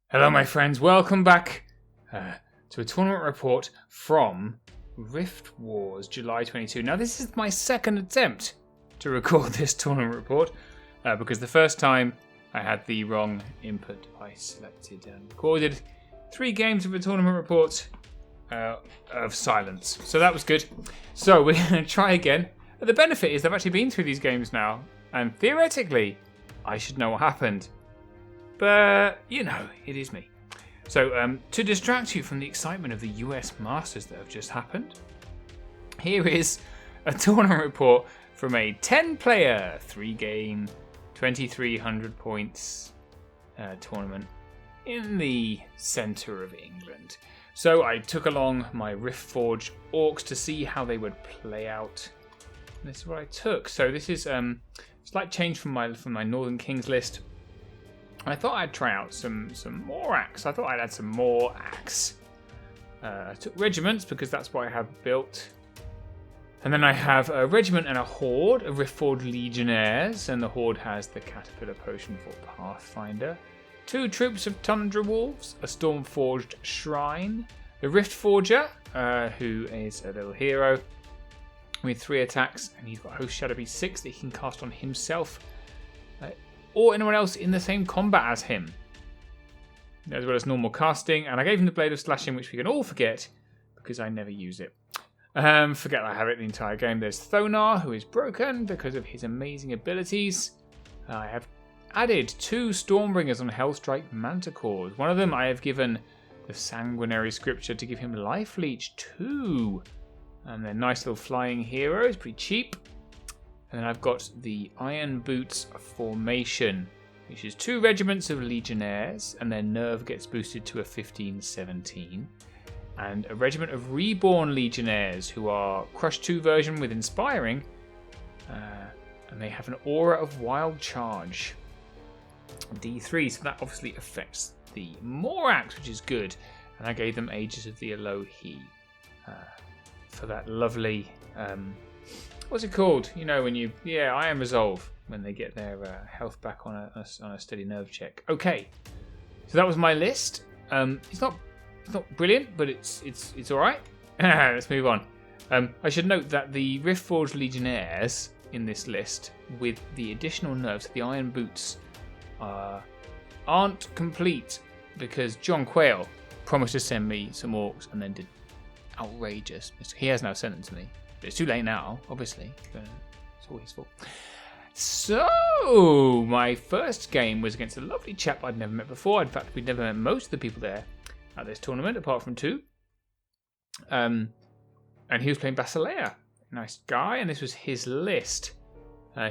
Hello my friends, welcome back to a tournament report from Riftwars, July 22. Now this is my second attempt to record this tournament report because the first time I had the wrong input device selected and recorded 3 games of a tournament report of silence. So that was good. So we're going to try again. The benefit is I've actually been through these games now and theoretically I should know what happened. But, you know, it is me. So, to distract you from the excitement of the US Masters that have just happened, here is a tournament report from a 10-player, 3-game, 2,300 points tournament in the centre of England. So, I took along my Riftforged Orcs to see how they would play out. And this is what I took. So, this is a slight change from my Northern Kings list. I thought I'd try out some more axe. I thought I'd add some more axe. I took regiments because that's what I have built. And then I have a regiment and a horde of Riftforged Legionnaires. And the horde has the Caterpillar Potion for Pathfinder. 2 troops of Tundra Wolves, a Stormforged Shrine. The Riftforger, who is a little hero with 3 attacks. And he's got Host Shadow Beast 6 that he can cast on himself. Or anyone else in the same combat as him, as well as normal casting. And I gave him the Blade of Slashing, which we can all forget, because I never use it. Forget I have it the entire game. There's Thonar, who is broken because of his amazing abilities. I have added 2 Stormbringers on Hellstrike Manticores. One of them I have given the Sanguinary Scripture to give him Life Leech 2. And they're nice little flying heroes, pretty cheap. And then I've got the Iron Boots formation, which is 2 regiments of Legionnaires, and their nerve gets boosted to a 15-17. And a regiment of Reborn Legionnaires, who are Crush 2 version with Inspiring, and they have an Aura of Wild Charge. D3, so that obviously affects the Morax, which is good. And I gave them Aegis of the Elohi for that lovely... what's it called? You know, when you... Yeah, Iron Resolve, when they get their health back on a steady nerve check. Okay, so that was my list. It's not brilliant, but it's all right. Let's move on. I should note that the Riftforged Legionnaires in this list, with the additional nerfs, the Iron Boots, aren't complete because John Quayle promised to send me some orcs and then did outrageous. He has now sent them to me. But it's too late now, obviously. It's all his fault. So, my first game was against a lovely chap I'd never met before. In fact, we'd never met most of the people there at this tournament, apart from 2. And he was playing Basileans. Nice guy, and this was his list.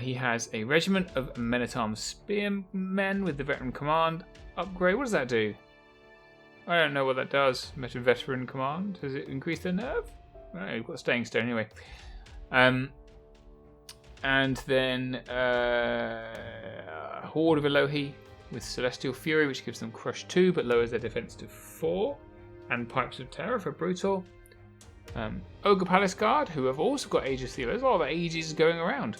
He has a regiment of Men-at-Arms Spearmen with the Veteran Command upgrade. What does that do? I don't know what that does. Veteran Command. Does it increase their nerve? Oh, you've got Staying Stone anyway. And then Horde of Elohi with Celestial Fury, which gives them Crush 2 but lowers their defense to 4. And Pipes of Terror for Brutal. Ogre Palace Guard, who have also got Aegis Theater. There's a lot of Aegis going around.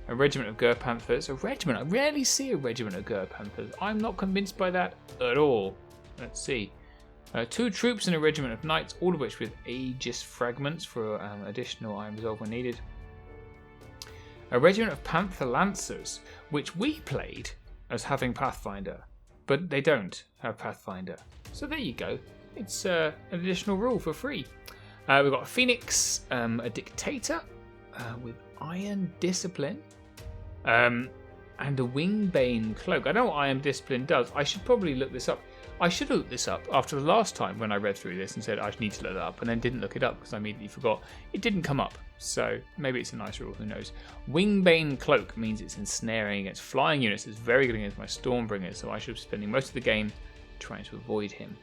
A regiment of Gur Panthers. A regiment. I rarely see a regiment of Gur Panthers. I'm not convinced by that at all. Let's see. 2 troops and a regiment of knights, all of which with Aegis fragments for additional Iron Resolve when needed. A regiment of Panther Lancers, which we played as having Pathfinder, but they don't have Pathfinder. So there you go. It's an additional rule for free. We've got a Phoenix, a Dictator with Iron Discipline, and a Wingbane Cloak. I know what Iron Discipline does. I should probably look this up. I should have looked this up after the last time when I read through this and said I need to look that up and then didn't look it up because I immediately forgot. It didn't come up, so maybe it's a nice rule, who knows. Wingbane Cloak means it's ensnaring against flying units. It's very good against my Stormbringers, so I should be spending most of the game trying to avoid him.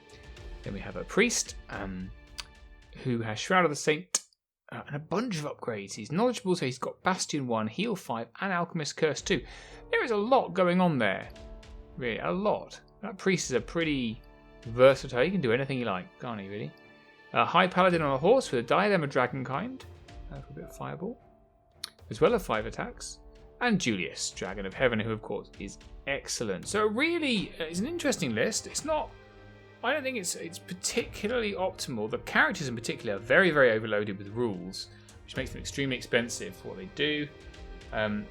Then we have a Priest who has Shroud of the Saint and a bunch of upgrades. He's knowledgeable, so he's got Bastion 1, Heal 5 and Alchemist Curse 2. There is a lot going on there. Really, a lot. That Priest is a pretty versatile. He can do anything you like, can't he, really? High Paladin on a horse with a Diadem of Dragonkind for a bit of Fireball, as well as 5 attacks. And Julius, Dragon of Heaven, who, of course, is excellent. So really, it's an interesting list. It's not I don't think it's particularly optimal. The characters in particular are very, very overloaded with rules, which makes them extremely expensive for what they do. And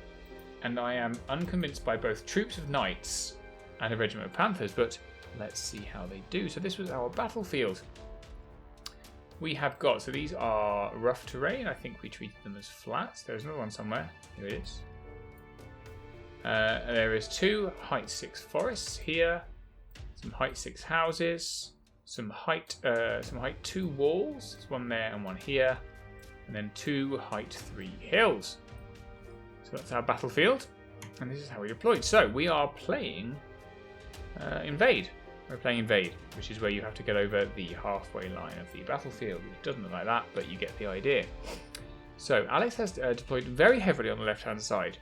I am unconvinced by both troops of knights and a regiment of panthers, but let's see how they do. So this was our battlefield. We have got, so these are rough terrain. I think we treated them as flats. There's another one somewhere. Here it is. There is 2 height 6 forests here, some height 6 houses, some height 2 walls. There's one there and one here, and then 2 height 3 hills. So that's our battlefield, and this is how we deployed. So we are playing Invade. We're playing Invade, which is where you have to get over the halfway line of the battlefield. It doesn't look like that, but you get the idea. So Alex has deployed very heavily on the left-hand side.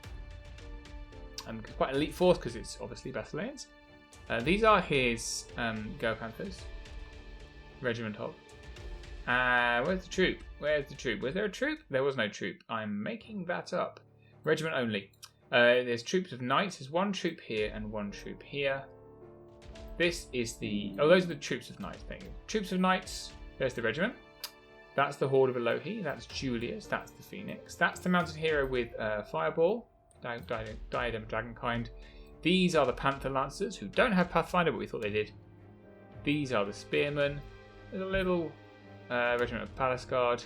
Quite an elite force because it's obviously Basileans. These are his Go Panthers. Regiment of. Where's the troop? Where's the troop? Was there a troop? There was no troop. I'm making that up. Regiment only. There's troops of knights. There's 1 troop here and 1 troop here. This is the... Oh, those are the troops of knights. Thank you. Troops of knights. There's the regiment. That's the Horde of Elohi. That's Julius. That's the Phoenix. That's the mounted hero with Fireball. Diadem Dragonkind. These are the Panther Lancers, who don't have Pathfinder, but we thought they did. These are the Spearmen. There's a little regiment of Palace Guard.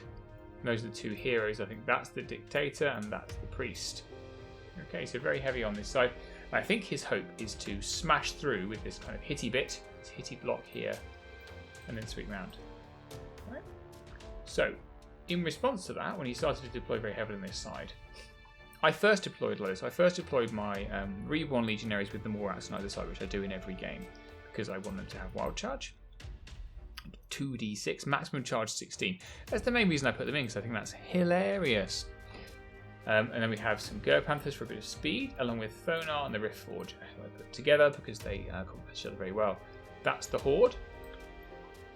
Those are the 2 heroes. I think that's the Dictator and that's the Priest. Okay, so very heavy on this side. I think his hope is to smash through with this kind of hitty bit, this hitty block here, and then sweep round. Right. So, in response to that, when he started to deploy very heavily on this side, I first deployed low. So I first deployed my Reborn Legionaries with the Morats on either side, which I do in every game, because I want them to have wild charge. 2d6, maximum charge 16. That's the main reason I put them in, because I think that's hilarious. And then we have some Ger Panthers for a bit of speed, along with Thonar and the Riftforged, who I put together because they complement each other very well. That's the Horde.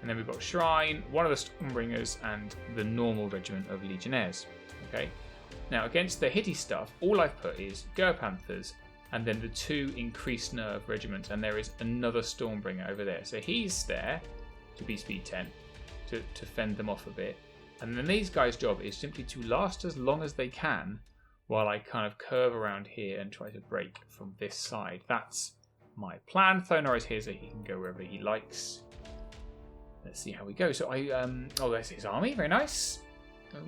And then we've got Shrine, one of the Stormbringers, and the normal regiment of Legionnaires. Okay. Now, against the hitty stuff, all I've put is Ger Panthers, and then the 2 increased nerve regiments, and there is another Stormbringer over there. So he's there to be speed 10, to fend them off a bit. And then these guys' job is simply to last as long as they can while I kind of curve around here and try to break from this side. That's my plan. Thonar is here so he can go wherever he likes. Let's see how we go. So oh, there's his army. Very nice.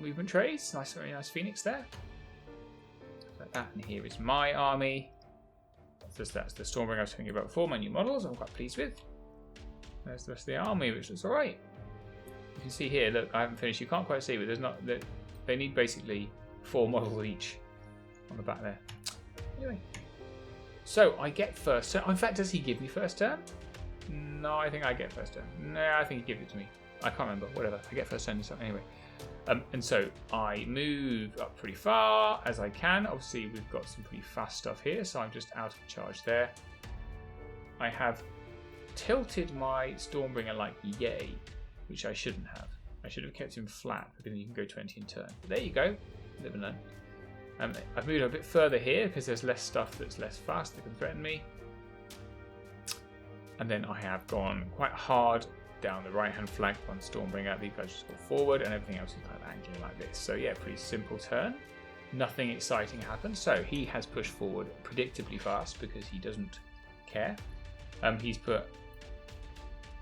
Movement trays. Nice, very nice Phoenix there. Like that. And here is my army. That's the Stormbringer I was talking about before. My new models I'm quite pleased with. There's the rest of the army, which looks alright. You can see here, look, I haven't finished. You can't quite see, but there's not. They need basically 4 models each on the back there. Anyway, so I get first turn. In fact, does he give me first turn? No, I think I get first turn. No, I think he gives it to me. I can't remember. Whatever. I get first turn. Anyway, and so I move up pretty far as I can. Obviously, we've got some pretty fast stuff here, so I'm just out of charge there. I have tilted my Stormbringer like yay, which I shouldn't have. I should have kept him flat, because then you can go 20 in turn. But there you go. Live and learn. I've moved a bit further here because there's less stuff that's less fast that can threaten me. And then I have gone quite hard down the right-hand flank on Stormbringer. These guys just go forward, and everything else is kind of angling like this. So yeah, pretty simple turn. Nothing exciting happened. So he has pushed forward predictably fast because he doesn't care. He's put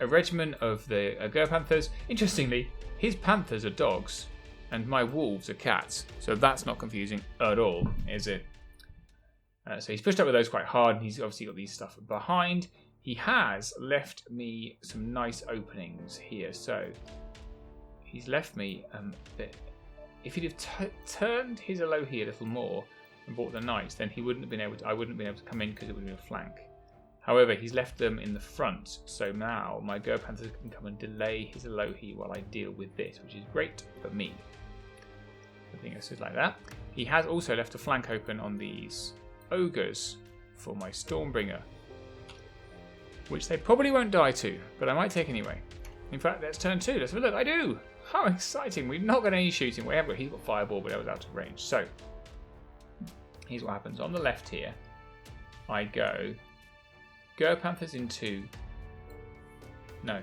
a regiment of the Ger Panthers. Interestingly, his Panthers are dogs, and my wolves are cats. So that's not confusing at all, is it? So he's pushed up with those quite hard, and he's obviously got these stuff behind. He has left me some nice openings here. So he's left me if he'd have turned his Elohi a little more and brought the knights, then he wouldn't have been able to. I wouldn't have been able to come in because it would have been a flank. However, he's left them in the front, so now my Ger Panthers can come and delay his Elohi while I deal with this, which is great for me. I think it's just like that. He has also left a flank open on these ogres for my Stormbringer, which they probably won't die to, but I might take anyway. In fact, let's turn 2. Let's have a look. I do! How exciting! We've not got any shooting. Whatever. He's got Fireball, but that was out of range. So, here's what happens. On the left here, I go Ger Panthers into No.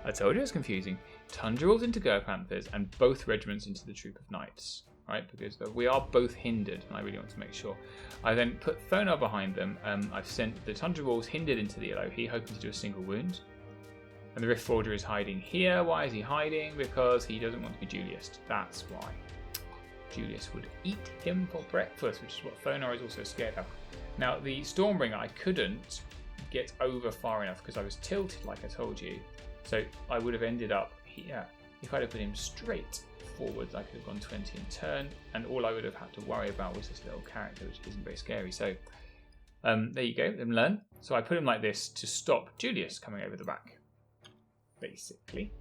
I told you it was confusing. Tundra Wolves into Panthers and both regiments into the Troop of Knights. Right, because we are both hindered, and I really want to make sure. I then put Thonar behind them. I've sent the Tundra Wolves hindered into the Elohi, hoping to do a single wound. And the Riftforger is hiding here. Why is he hiding? Because he doesn't want to be Julius. That's why. Julius would eat him for breakfast, which is what Thonar is also scared of. Now, the Stormbringer, I couldn't get over far enough because I was tilted, like I told you. So I would have ended up here. If I'd have put him straight forwards, I could have gone 20 and turned, and all I would have had to worry about was this little character, which isn't very scary. So there you go, let him learn. So I put him like this to stop Julius coming over the back, basically.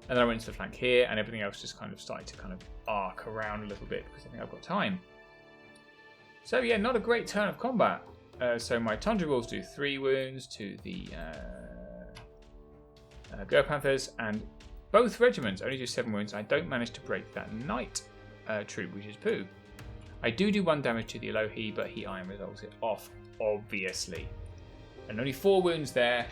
And then I went to the flank here, and everything else just kind of started to kind of arc around a little bit because I think I've got time. So yeah, not a great turn of combat. So my Tundra Wolves do 3 wounds to the Panthers, and both regiments only do 7 wounds. I don't manage to break that Knight troop, which is poo. I do 1 damage to the Elohi, but he Iron resolves it off, obviously. And only 4 wounds there,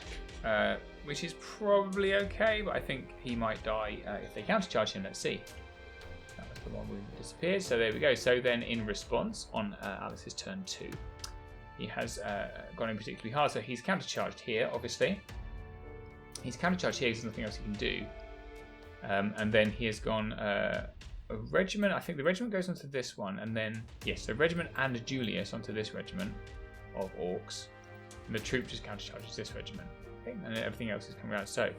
which is probably okay, but I think he might die if they countercharge him. Let's see. That was the one wound that disappeared, so there we go. So then in response, on Alice's turn 2, he has gone in particularly hard, so he's countercharged here, obviously. He's countercharged here because there's nothing else he can do. And then he has gone a regiment. I think the regiment goes onto this one, and then yes, so regiment and Julius onto this regiment of orcs, and the troop just countercharges this regiment. Okay, and then everything else is coming around. So,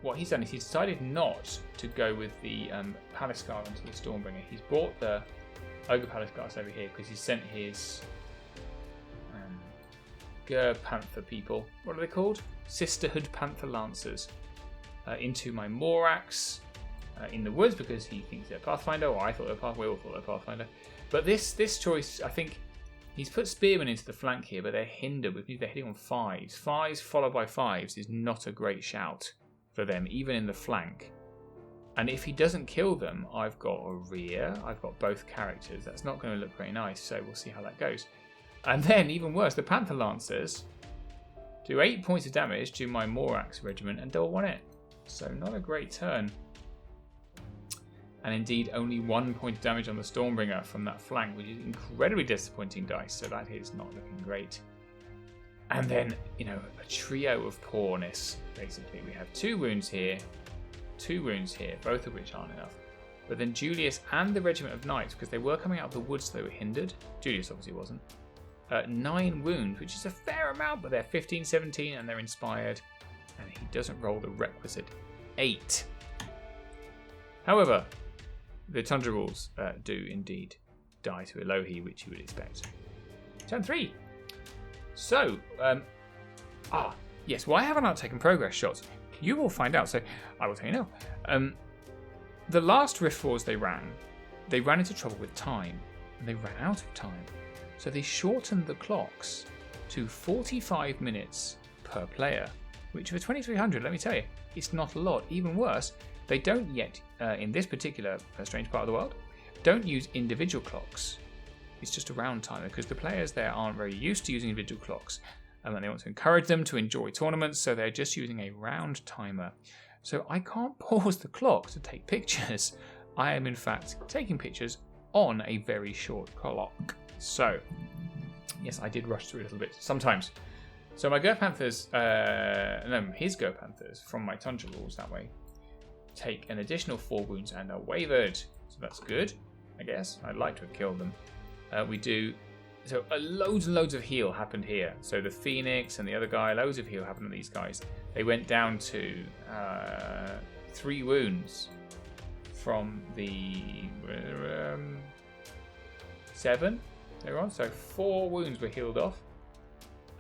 what he's done is he's decided not to go with the Palace Guard onto the Stormbringer. He's brought the Ogre Palace Guards over here because he sent his Panther people. What are they called? Sisterhood Panther Lancers. Into my Morax in the woods because he thinks they're Pathfinder, or I thought they were Pathfinder, we all thought they were Pathfinder. But this choice, I think, he's put Spearmen into the flank here, but they're hindered. They're hitting on 5s. 5s followed by 5s is not a great shout for them, even in the flank. And if he doesn't kill them, I've got a rear, I've got both characters. That's not going to look very nice, so we'll see how that goes. And then, even worse, the Panther Lancers do 8 points of damage to my Morax regiment and don't want it. So not a great turn. And indeed only 1 point of damage on the Stormbringer from that flank, which is incredibly disappointing dice, so that is not looking great. And then, a trio of poorness, basically. We have 2 wounds here, 2 wounds here, both of which aren't enough. But then Julius and the Regiment of Knights, because they were coming out of the woods, they were hindered. Julius obviously wasn't. 9 wounds, which is a fair amount, but they're 15, 17, and they're inspired. And he doesn't roll the requisite 8. However, the Tundra Wolves do indeed die to Elohi, which you would expect. Turn 3. So, yes, why haven't I taken progress shots? You will find out, so I will tell you now. The last Riftwars they ran into trouble with time, and they ran out of time. So they shortened the clocks to 45 minutes per player, which for 2300, let me tell you, it's not a lot. Even worse, they don't yet, in this particular strange part of the world, don't use individual clocks. It's just a round timer because the players there aren't very used to using individual clocks, and they want to encourage them to enjoy tournaments, so they're just using a round timer. So I can't pause the clock to take pictures. I am in fact taking pictures on a very short clock. So, yes, I did rush through a little bit sometimes. So my Panthers, his Panthers from my Tundra Wolves that way take an additional 4 wounds and are wavered. So that's good, I guess. I'd like to have killed them. So loads and loads of heal happened here. So the Phoenix and the other guy, loads of heal happened to these guys. They went down to 3 wounds from the 7 they were on. So 4 wounds were healed off.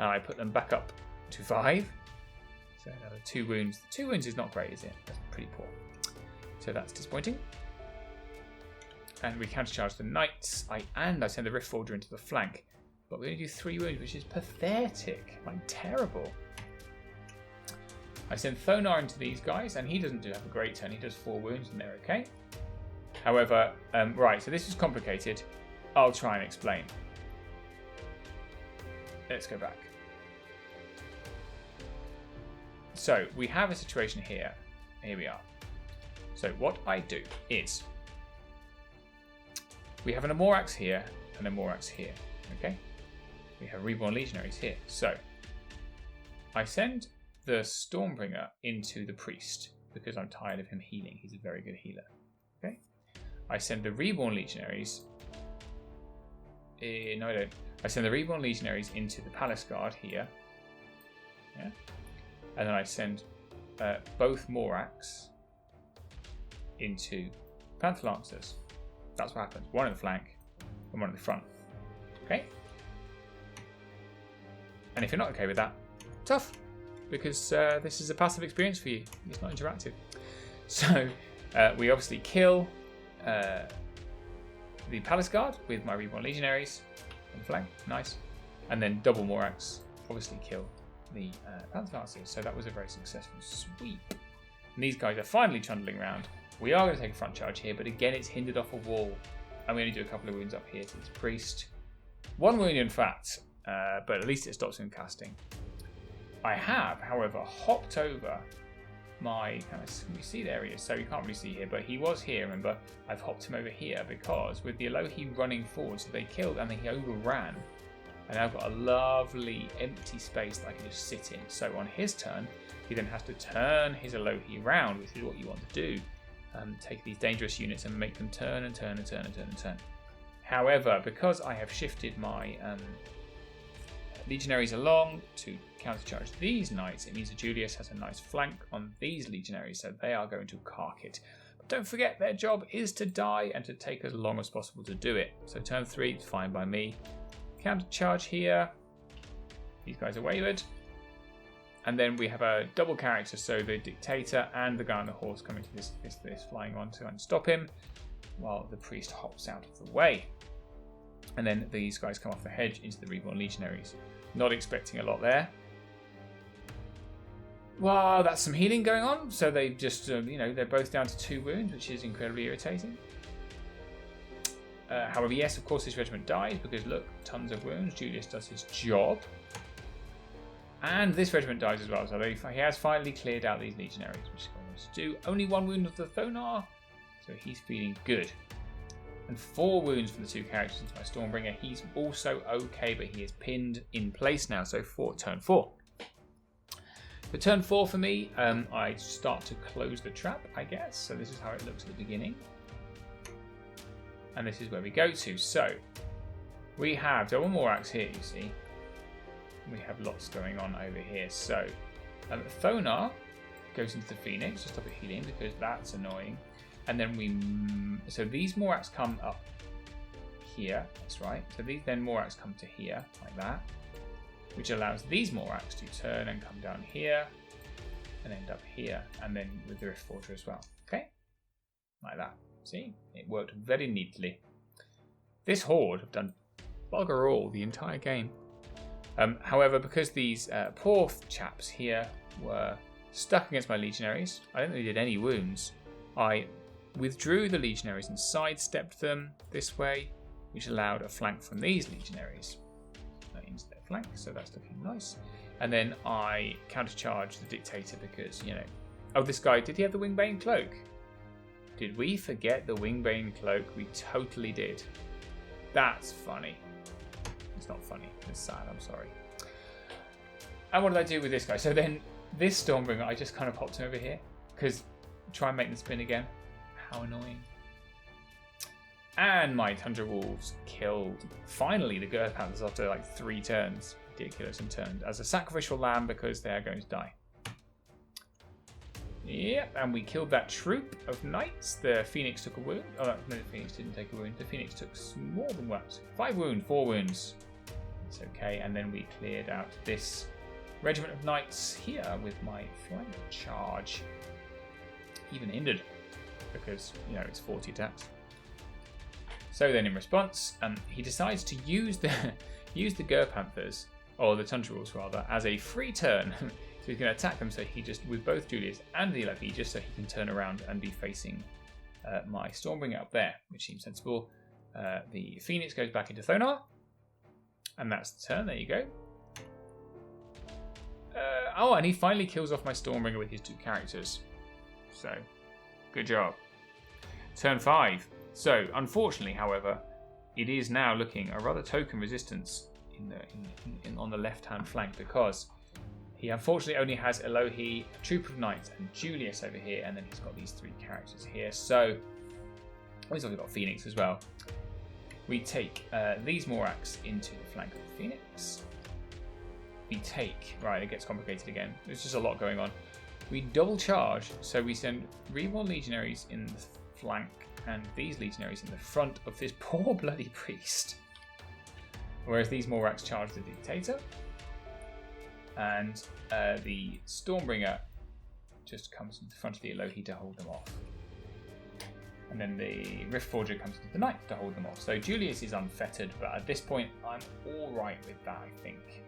And I put them back up to 5. So another 2 wounds. 2 wounds is not great, is it? That's pretty poor. So that's disappointing. And we countercharge the Knights. I send the Riftforger into the flank. But we only do 3 wounds, which is pathetic. Like, terrible. I send Thonar into these guys, and he doesn't have a great turn. He does 4 wounds, and they're okay. However, right, so this is complicated. I'll try and explain. Let's go back. So we have a situation here. Here we are. So what I do is we have an Amorax here and a Amorax here. Okay. We have Reborn Legionaries here. So I send the Stormbringer into the Priest because I'm tired of him healing. He's a very good healer. Okay. I send the Reborn Legionaries. No, I don't. I send the Reborn Legionaries into the Palace Guard here. Yeah. And then I send both Morax into Panther Lancers. That's what happens. One in the flank and one in the front. Okay? And if you're not okay with that, tough. Because this is a passive experience for you. It's not interactive. So we obviously kill the Palace Guard with my Reborn Legionaries on the flank. Nice. And then double Morax obviously kill the Panther Lancers. So that was a very successful sweep. And these guys are finally trundling around. We are going to take a front charge here, but again it's hindered off a wall. And we only do a couple of wounds up here to this Priest. One wound in fact, but at least it stops him casting. I have, however, hopped over my you see there he is, so you can't really see here, but he was here, remember. I've hopped him over here because with the Alohi running forward, so they killed and then he overran. And I've got a lovely empty space that I can just sit in. So on his turn, he then has to turn his Alohi round, which is what you want to do. Take these dangerous units and make them turn and turn and turn and turn and turn. However, because I have shifted my Legionaries along to countercharge these knights, it means that Julius has a nice flank on these Legionaries, so they are going to cark it. But don't forget, their job is to die and to take as long as possible to do it. So turn 3 is fine by me. Countercharge here. These guys are wavered. And then we have a double character, so the Dictator and the guy on the horse come into this flying on to unstop him, while the Priest hops out of the way. And then these guys come off the hedge into the Reborn Legionaries. Not expecting a lot there. Well, that's some healing going on. So they just, they're both down to 2 wounds, which is incredibly irritating. However, yes, of course, this regiment dies because look, tons of wounds. Julius does his job. And this regiment dies as well. So he has finally cleared out these Legionaries, which is what he wants to do. Only 1 wound of the Thonar. So he's feeling good. And 4 wounds for the 2 characters into my Stormbringer. He's also okay, but he is pinned in place now. So for turn 4. For turn 4 for me, I start to close the trap, I guess. So this is how it looks at the beginning. And this is where we go to. So we have double Morax here, you see. We have lots going on over here. So Thonar goes into the Phoenix to stop it healing because that's annoying. And then so these Morax come up here. That's right. So these then Morax come to here like that, which allows these Morax to turn and come down here and end up here, and then with the Riftforged as well. Okay, like that. See, it worked very neatly. This horde have done bugger all the entire game. However, because these poor chaps here were stuck against my Legionaries, I don't think they did any wounds. I withdrew the Legionaries and sidestepped them this way, which allowed a flank from these Legionaries into their flank, so that's looking nice. And then I countercharged the Dictator because, oh, this guy, did he have the Wingbane Cloak? Did we forget the Wingbane Cloak? We totally did. That's funny. It's not funny, it's sad, I'm sorry. And what did I do with this guy? So then this Stormbringer, I just kind of hopped him over here because try and make them spin again. How annoying. And my Tundra Wolves killed, finally, the Gur Panthers after like 3 turns. Ridiculous, and turned as a sacrificial lamb because they are going to die. Yep, and we killed that troop of knights. The Phoenix took a wound. Oh, no, the Phoenix didn't take a wound. The Phoenix took more than what? 5 wounds, 4 wounds. It's okay. And then we cleared out this regiment of knights here with my flank charge. Even hindered because, it's 40 attacks. So then in response, he decides to use the Gur Panthers, or the Tundra Wolves rather, as a free turn. So he's going to attack them, so he just, with both Julius and the Alohi, just so he can turn around and be facing my Stormbringer up there, which seems sensible. The Phoenix goes back into Thonar, and that's the turn. There you go. Oh, and he finally kills off my Stormbringer with his 2 characters. So, good job. Turn 5. So, unfortunately, however, it is now looking a rather token resistance on the left-hand flank, because he unfortunately only has Elohi, a Troop of Knights, and Julius over here, and then he's got these 3 characters here. So, he's also got Phoenix as well. We take these Morax into the flank of the Phoenix. We take... Right, it gets complicated again. There's just a lot going on. We double charge, so we send Reborn Legionaries in the flank and these Legionaries in the front of this poor bloody priest. Whereas these Morax charge the Dictator. And the Stormbringer just comes in the front of the Elohi to hold them off. And then the Riftforger comes into the Knight to hold them off. So Julius is unfettered, but at this point I'm alright with that, I think.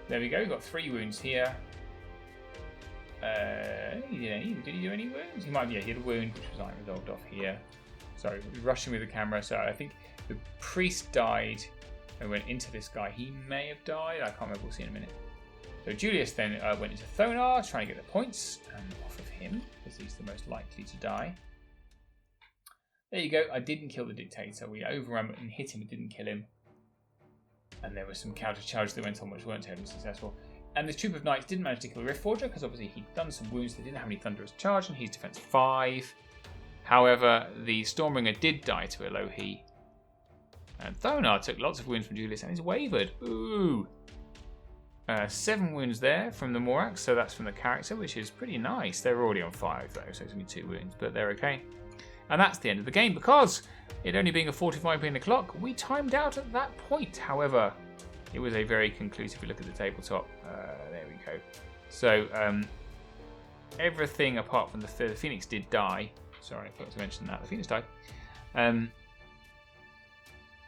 There we go, got 3 wounds here. Did he do any wounds? He might, yeah, he had a wound, which was resolved off here. Sorry, rushing with the camera. So I think the priest died and went into this guy. He may have died. I can't remember. We'll see in a minute. So Julius then went into Thonar, trying to get the points off of him, because he's the most likely to die. There you go. I didn't kill the Dictator. We overran and hit him and didn't kill him. And there were some counter charges that went on which weren't terribly successful. And this Troop of Knights didn't manage to kill the Riftforger, because obviously he'd done some wounds. They didn't have any Thunderous Charge, and he's defense 5. However, the Stormbringer did die to Elohi. And Thonar took lots of wounds from Julius, and he's wavered. Ooh. 7 wounds there from the Morax, so that's from the character, which is pretty nice. They're already on 5 though, so it's only 2 wounds, but they're okay. And that's the end of the game, because it only being a 45 being the clock, we timed out at that point. However, it was a very conclusive look at the tabletop. There we go. So everything apart from the Phoenix did die. Sorry, I forgot to mention that. The Phoenix died.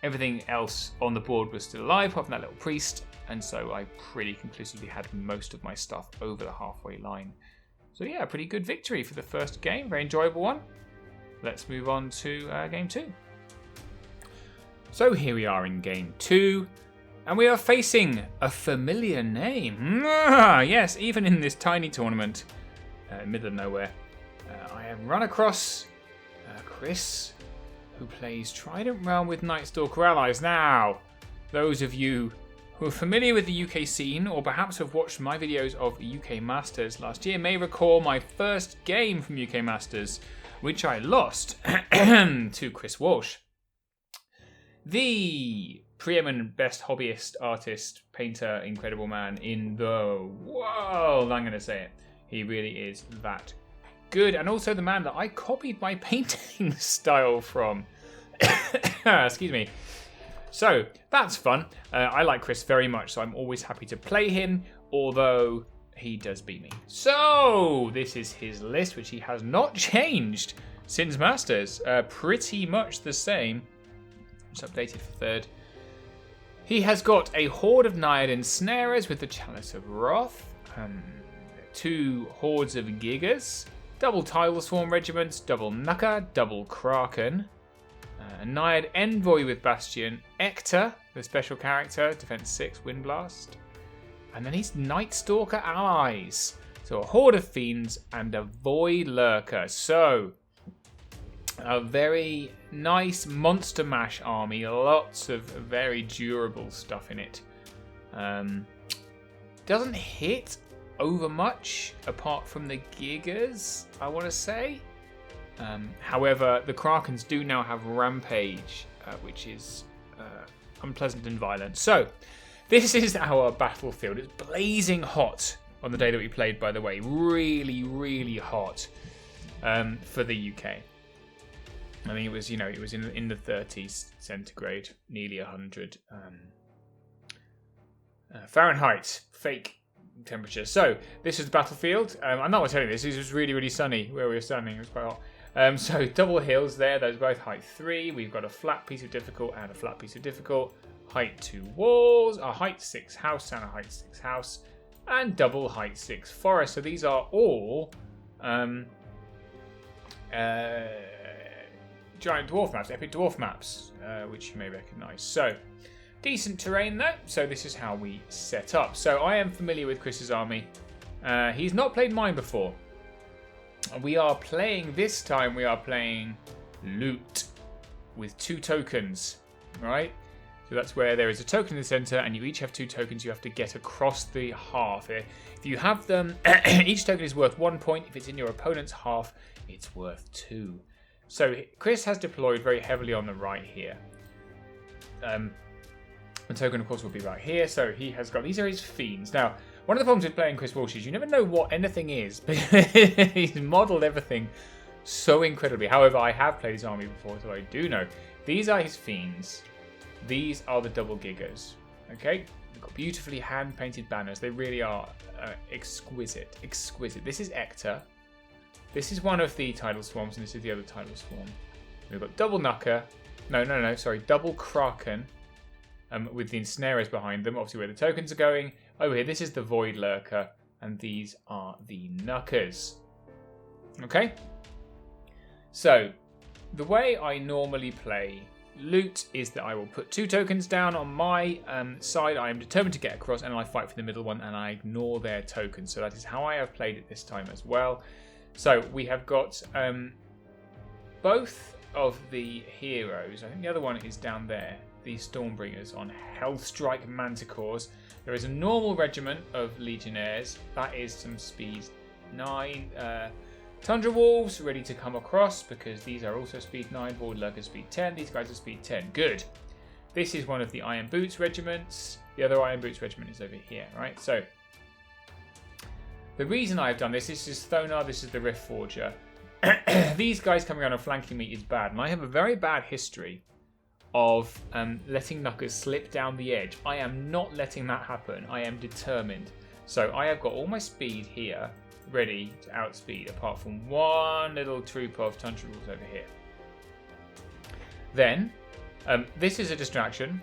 Everything else on the board was still alive, apart from that little priest. And so I pretty conclusively had most of my stuff over the halfway line. So yeah, a pretty good victory for the first game. Very enjoyable one. Let's move on to game 2. So here we are in game 2. And we are facing a familiar name. Yes, even in this tiny tournament, middle of nowhere, I have run across Chris, who plays Trident Realm with Nightstalker allies. Now, those of you who are familiar with the UK scene, or perhaps have watched my videos of UK Masters last year, may recall my first game from UK Masters, which I lost to Chris Walsh. The preeminent best hobbyist, artist, painter, incredible man in the world. I'm going to say it. He really is that good. And also the man that I copied my painting style from. Excuse me. So, that's fun. I like Chris very much, so I'm always happy to play him, although he does beat me. So, this is his list, which he has not changed since Masters. Pretty much the same. It's updated for 3rd. He has got a Horde of Naiad Ensnarers with the Chalice of Wrath, 2 Hordes of Gigas, double Tidal Swarm Regiments, double Nuka, double Kraken, a Naiad Envoy with Bastion, Ector, the special character, defense 6, Wind Blast, and then he's Nightstalker allies. So a Horde of Fiends and a Void Lurker. So a very nice Monster Mash army, lots of very durable stuff in it. Doesn't hit over much apart from the Gigas, I want to say. However, the Krakens do now have Rampage, which is unpleasant and violent. So, this is our battlefield. It's blazing hot on the day that we played, by the way. Really, really hot for the UK. I mean, it was, it was in the 30s centigrade, nearly 100 Fahrenheit, fake temperature. So, this is the battlefield. I'm not going to tell you this. This was really, really sunny where we were standing. It was quite hot. So double hills there, those both height 3. We've got a flat piece of difficult and a flat piece of difficult. Height 2 walls, a height 6 house and a height 6 house, and double height 6 forest. So these are all giant dwarf maps, epic dwarf maps, which you may recognise. So Decent terrain though, so this is how we set up. So I am familiar with Chris's army. He's not played mine before. This time we are playing loot with 2 tokens, right? So that's where there is a token in the center and you each have 2 tokens you have to get across the half. If you have them, each token is worth 1 point. If it's in your opponent's half, it's worth 2. So Chris has deployed very heavily on the right here. The token, of course, will be right here. So he has got, these are his fiends. Now, one of the problems with playing Chris Walsh is you never know what anything is. He's modelled everything so incredibly. However, I have played his army before, so I do know. These are his fiends. These are the double giggers. Okay? They've got beautifully hand-painted banners. They really are exquisite. Exquisite. This is Ector. This is one of the tidal swarms, and this is the other tidal swarm. We've got double Knucker. No, sorry. Double Kraken. With the ensnarers behind them, obviously where the tokens are going. Over here, this is the Void Lurker, and these are the Knuckers. Okay? So, the way I normally play loot is that I will put 2 tokens down on my side. I am determined to get across, and I fight for the middle one, and I ignore their tokens. So that is how I have played it this time as well. So, we have got both of the heroes. I think the other one is down there. These Stormbringers on Hellstrike Manticores. There is a normal regiment of Legionnaires. That is some speed 9. Tundra Wolves ready to come across because these are also speed 9. Void Lurkers speed 10. These guys are speed 10. Good. This is one of the Iron Boots regiments. The other Iron Boots regiment is over here, right? So, the reason I've done this is Thonar. This is the Riftforger. These guys coming around and flanking me is bad. And I have a very bad history of letting Knuckers slip down the edge. I am not letting that happen. I am determined. So I have got all my speed here ready to outspeed, apart from one little troop of Tundra Wolves over here. Then, this is a distraction.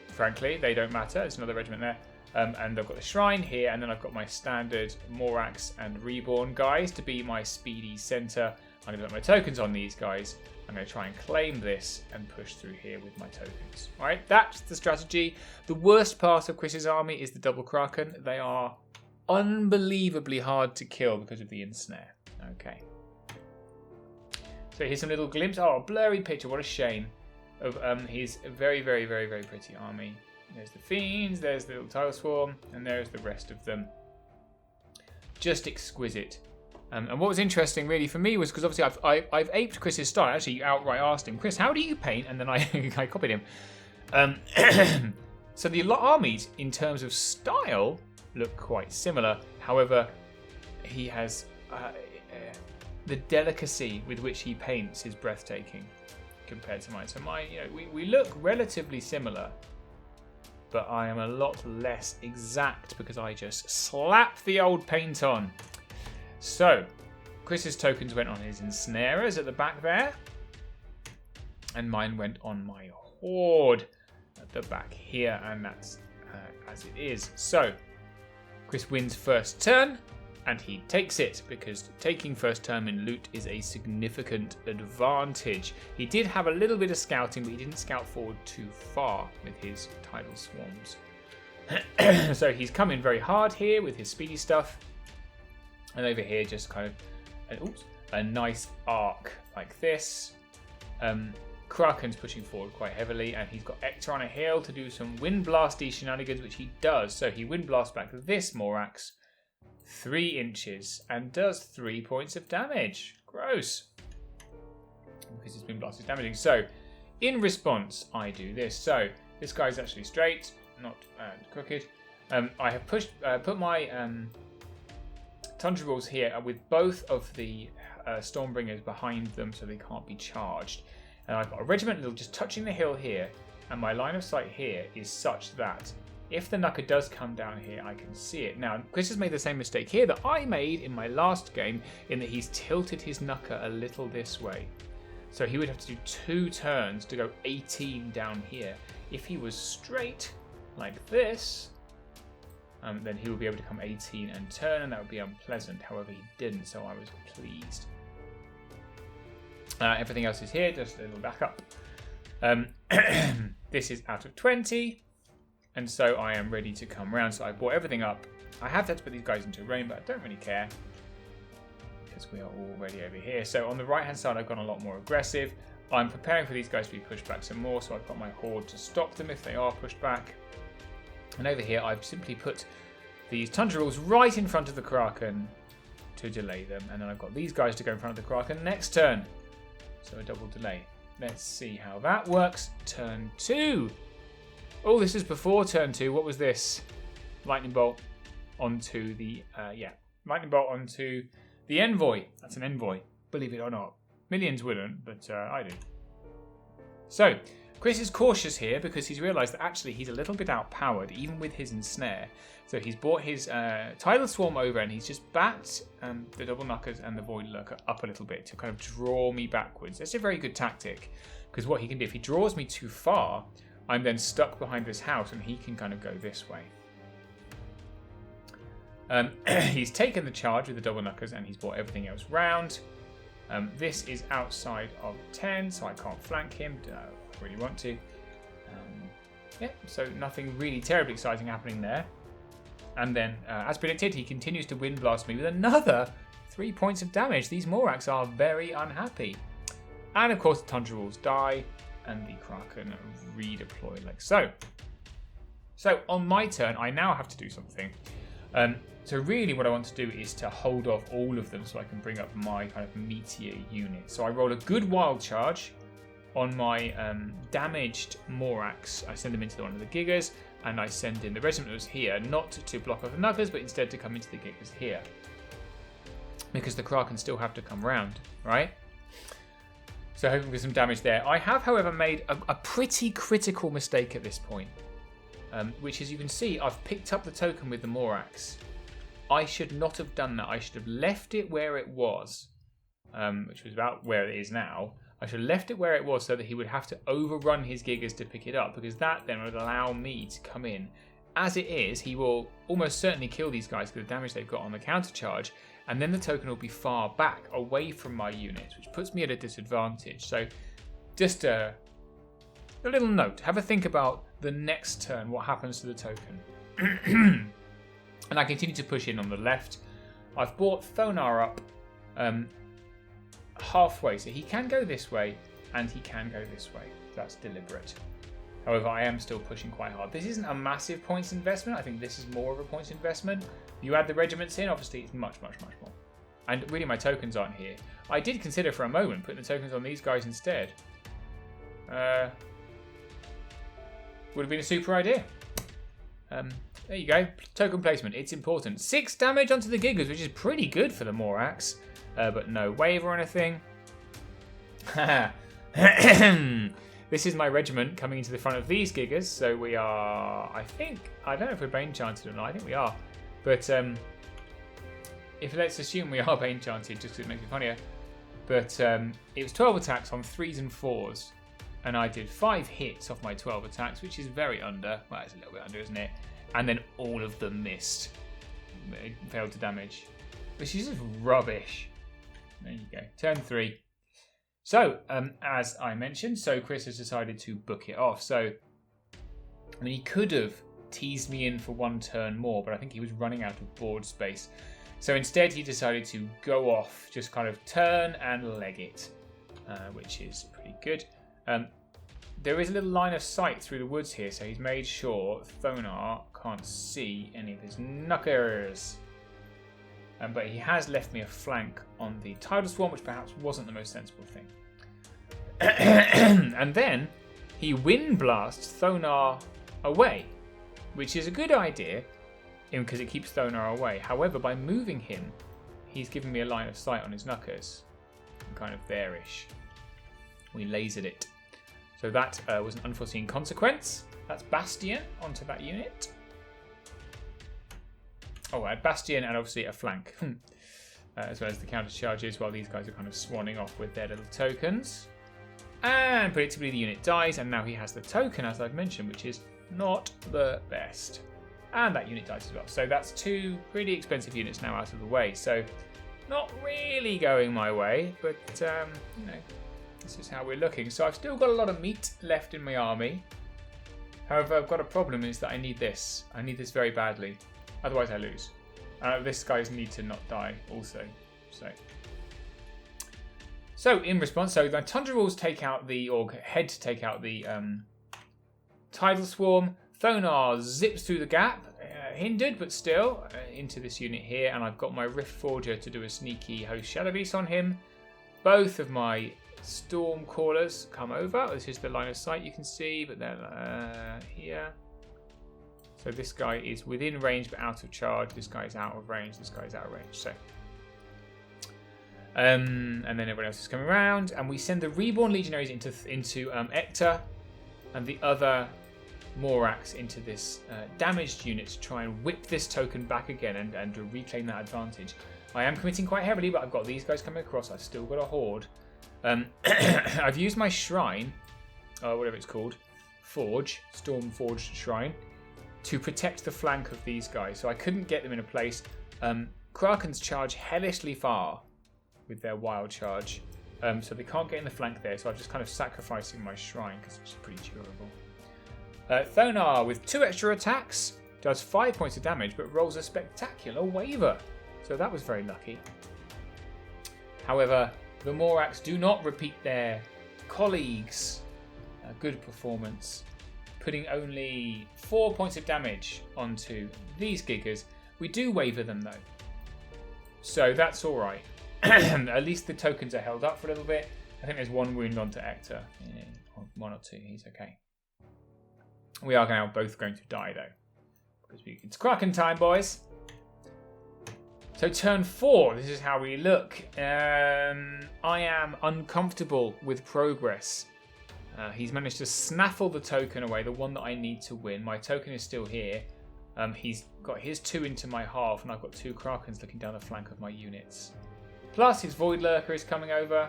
Frankly, they don't matter. There's another regiment there. And I've got the Shrine here, and then I've got my standard Morax and Reborn guys to be my speedy center. I'm going to put my tokens on these guys. I'm going to try and claim this and push through here with my tokens. All right, that's the strategy. The worst part of Chris's army is the double Kraken. They are unbelievably hard to kill because of the ensnare. Okay. So here's some little glimpse. Oh, a blurry picture. What a shame of his very, very, very, very pretty army. There's the Fiends. There's the little Tidal Swarm. And there's the rest of them. Just exquisite. And what was interesting really for me was because obviously I've aped Chris's style. Actually, you outright asked him, Chris, how do you paint? And then I copied him. So the armies, in terms of style, look quite similar. However, he has the delicacy with which he paints is breathtaking compared to mine. So mine, we look relatively similar, but I am a lot less exact because I just slap the old paint on. So, Chris's tokens went on his ensnarers at the back there. And mine went on my horde at the back here. And that's as it is. So, Chris wins first turn. And he takes it. Because taking first turn in loot is a significant advantage. He did have a little bit of scouting. But he didn't scout forward too far with his tidal swarms. So, he's come in very hard here with his speedy stuff. And over here, just kind of a nice arc like this. Kraken's pushing forward quite heavily, and he's got Ector on a hill to do some wind blasty shenanigans, which he does. So he wind blasts back this Morax 3 inches and does 3 points of damage. Gross. Because his wind blast is damaging. So in response, I do this. So this guy's actually straight, not crooked. I have put my Tundra Wolves here with both of the Stormbringers behind them so they can't be charged. And I've got a regiment just touching the hill here, and my line of sight here is such that if the Knucker does come down here, I can see it. Now, Chris has made the same mistake here that I made in my last game, in that he's tilted his Knucker a little this way. So he would have to do 2 turns to go 18 down here. If he was straight like this, then he would be able to come 18 and turn, and that would be unpleasant. However, he didn't, so I was pleased. Everything else is here, just a little backup. This is out of 20. And so I am ready to come round. So I brought everything up. I have had to put these guys into range, but I don't really care. Because we are already over here. So on the right-hand side, I've gone a lot more aggressive. I'm preparing for these guys to be pushed back some more. So I've got my horde to stop them if they are pushed back. And over here, I've simply put these Tundra Rules right in front of the Kraken to delay them. And then I've got these guys to go in front of the Kraken next turn. So a double delay. Let's see how that works. Turn 2. Oh, this is before turn 2. What was this? Lightning Bolt onto the... Lightning Bolt onto the Envoy. That's an Envoy. Believe it or not. Millions wouldn't, but I do. So, Chris is cautious here because he's realised that actually he's a little bit outpowered, even with his ensnare. So he's brought his Tidal Swarm over and he's just backed the Double Knockers and the Void Lurker up a little bit to kind of draw me backwards. That's a very good tactic because what he can do, if he draws me too far, I'm then stuck behind this house and he can kind of go this way. He's taken the charge with the Double Knockers and he's brought everything else round. This is outside of 10, so I can't flank him. No, I really want to. So nothing really terribly exciting happening there. And then, as predicted, he continues to Wind Blast me with another 3 points of damage. These Morax are very unhappy. And of course, the Tundra Rules die, and the Kraken redeploy like so. So on my turn, I now have to do something. So really what I want to do is to hold off all of them so I can bring up my kind of meteor unit. So I roll a good wild charge on my damaged Morax. I send them into one of the Gigas, and I send in the regimentals here, not to block off the Knuckers, but instead to come into the Gigas here. Because the Kraken still have to come round, right? So hoping for some damage there. I have, however, made a pretty critical mistake at this point. Which, as you can see, I've picked up the token with the Morax. I should not have done that. I should have left it where it was, which was about where it is now. I should have left it where it was so that he would have to overrun his Gigas to pick it up, because that then would allow me to come in. As it is, he will almost certainly kill these guys with the damage they've got on the countercharge, and then the token will be far back, away from my units, which puts me at a disadvantage. So just a little note. Have a think about the next turn, what happens to the token. And I continue to push in on the left. I've brought Thonar up halfway, so he can go this way and he can go this way. That's deliberate. However, I am still pushing quite hard. This isn't a massive points investment. I think this is more of a points investment. You add the regiments in, obviously it's much, much, much more. And really my tokens aren't here. I did consider for a moment putting the tokens on these guys instead. Would have been a super idea. There you go. Token placement. It's important. 6 damage onto the Gigas, which is pretty good for the Morax. But no wave or anything. This is my regiment coming into the front of these Gigas. So we are, I don't know if we're Bane Chanted or not. I think we are. But let's assume we are Bane Chanted, just to make it funnier. But it was 12 attacks on 3s and 4s. And I did 5 hits off my 12 attacks, which is very under. Well, it's a little bit under, isn't it? And then all of them missed. It failed to damage. Which is just rubbish. There you go. Turn 3. So, as I mentioned, Chris has decided to book it off. So, I mean, he could have teased me in for 1 turn more, but I think he was running out of board space. So instead, he decided to go off, just kind of turn and leg it, which is pretty good. There is a little line of sight through the woods here, so he's made sure Thonar can't see any of his knuckers. But he has left me a flank on the Tidal Swarm, which perhaps wasn't the most sensible thing. And then he Wind Blasts Thonar away, which is a good idea because it keeps Thonar away. However, by moving him, he's given me a line of sight on his knuckers. Kind of there-ish. We lasered it. So that was an unforeseen consequence. That's Bastion onto that unit. Oh, I had Bastion and obviously a flank. As well as the counter charges while these guys are kind of swanning off with their little tokens. And predictably the unit dies, and now he has the token, as I've mentioned, which is not the best. And that unit dies as well. So that's 2 pretty expensive units now out of the way. So not really going my way, but you know, this is how we're looking. So I've still got a lot of meat left in my army. However, I've got a problem is that I need this. I need this very badly. Otherwise I lose. This guy's need to not die also. So in response, the Tundra Wolves take out or head to take out the Tidal Swarm. Thonar zips through the gap, hindered but still, into this unit here. And I've got my Riftforger to do a sneaky Host Shadow Beast on him. Both of my Storm Callers come over. This is the line of sight you can see, but they're here. So this guy is within range but out of charge. This guy is out of range. This guy is out of range. So, and then everyone else is coming around, and we send the Reborn Legionaries into Ector, and the other Morax into this damaged unit to try and whip this token back again and to reclaim that advantage. I am committing quite heavily, but I've got these guys coming across. I've still got a horde. I've used my shrine, whatever it's called, Storm Forged Shrine, to protect the flank of these guys. So I couldn't get them in a place. Krakens charge hellishly far with their wild charge, so they can't get in the flank there. So I'm just kind of sacrificing my shrine because it's pretty durable. Thonar with 2 extra attacks does 5 points of damage, but rolls a spectacular waver. So that was very lucky. However, the Morax do not repeat their colleagues' good performance, putting only 4 points of damage onto these Gigas. We do waver them though, so that's all right. At least the tokens are held up for a little bit. I think there's 1 wound onto Ector. Yeah, 1 or 2. He's okay. We are now both going to die though, because it's Kraken time, boys. So turn 4, this is how we look. I am uncomfortable with progress. He's managed to snaffle the token away, the one that I need to win. My token is still here. He's got his 2 into my half, and I've got 2 Krakens looking down the flank of my units. Plus his Void Lurker is coming over,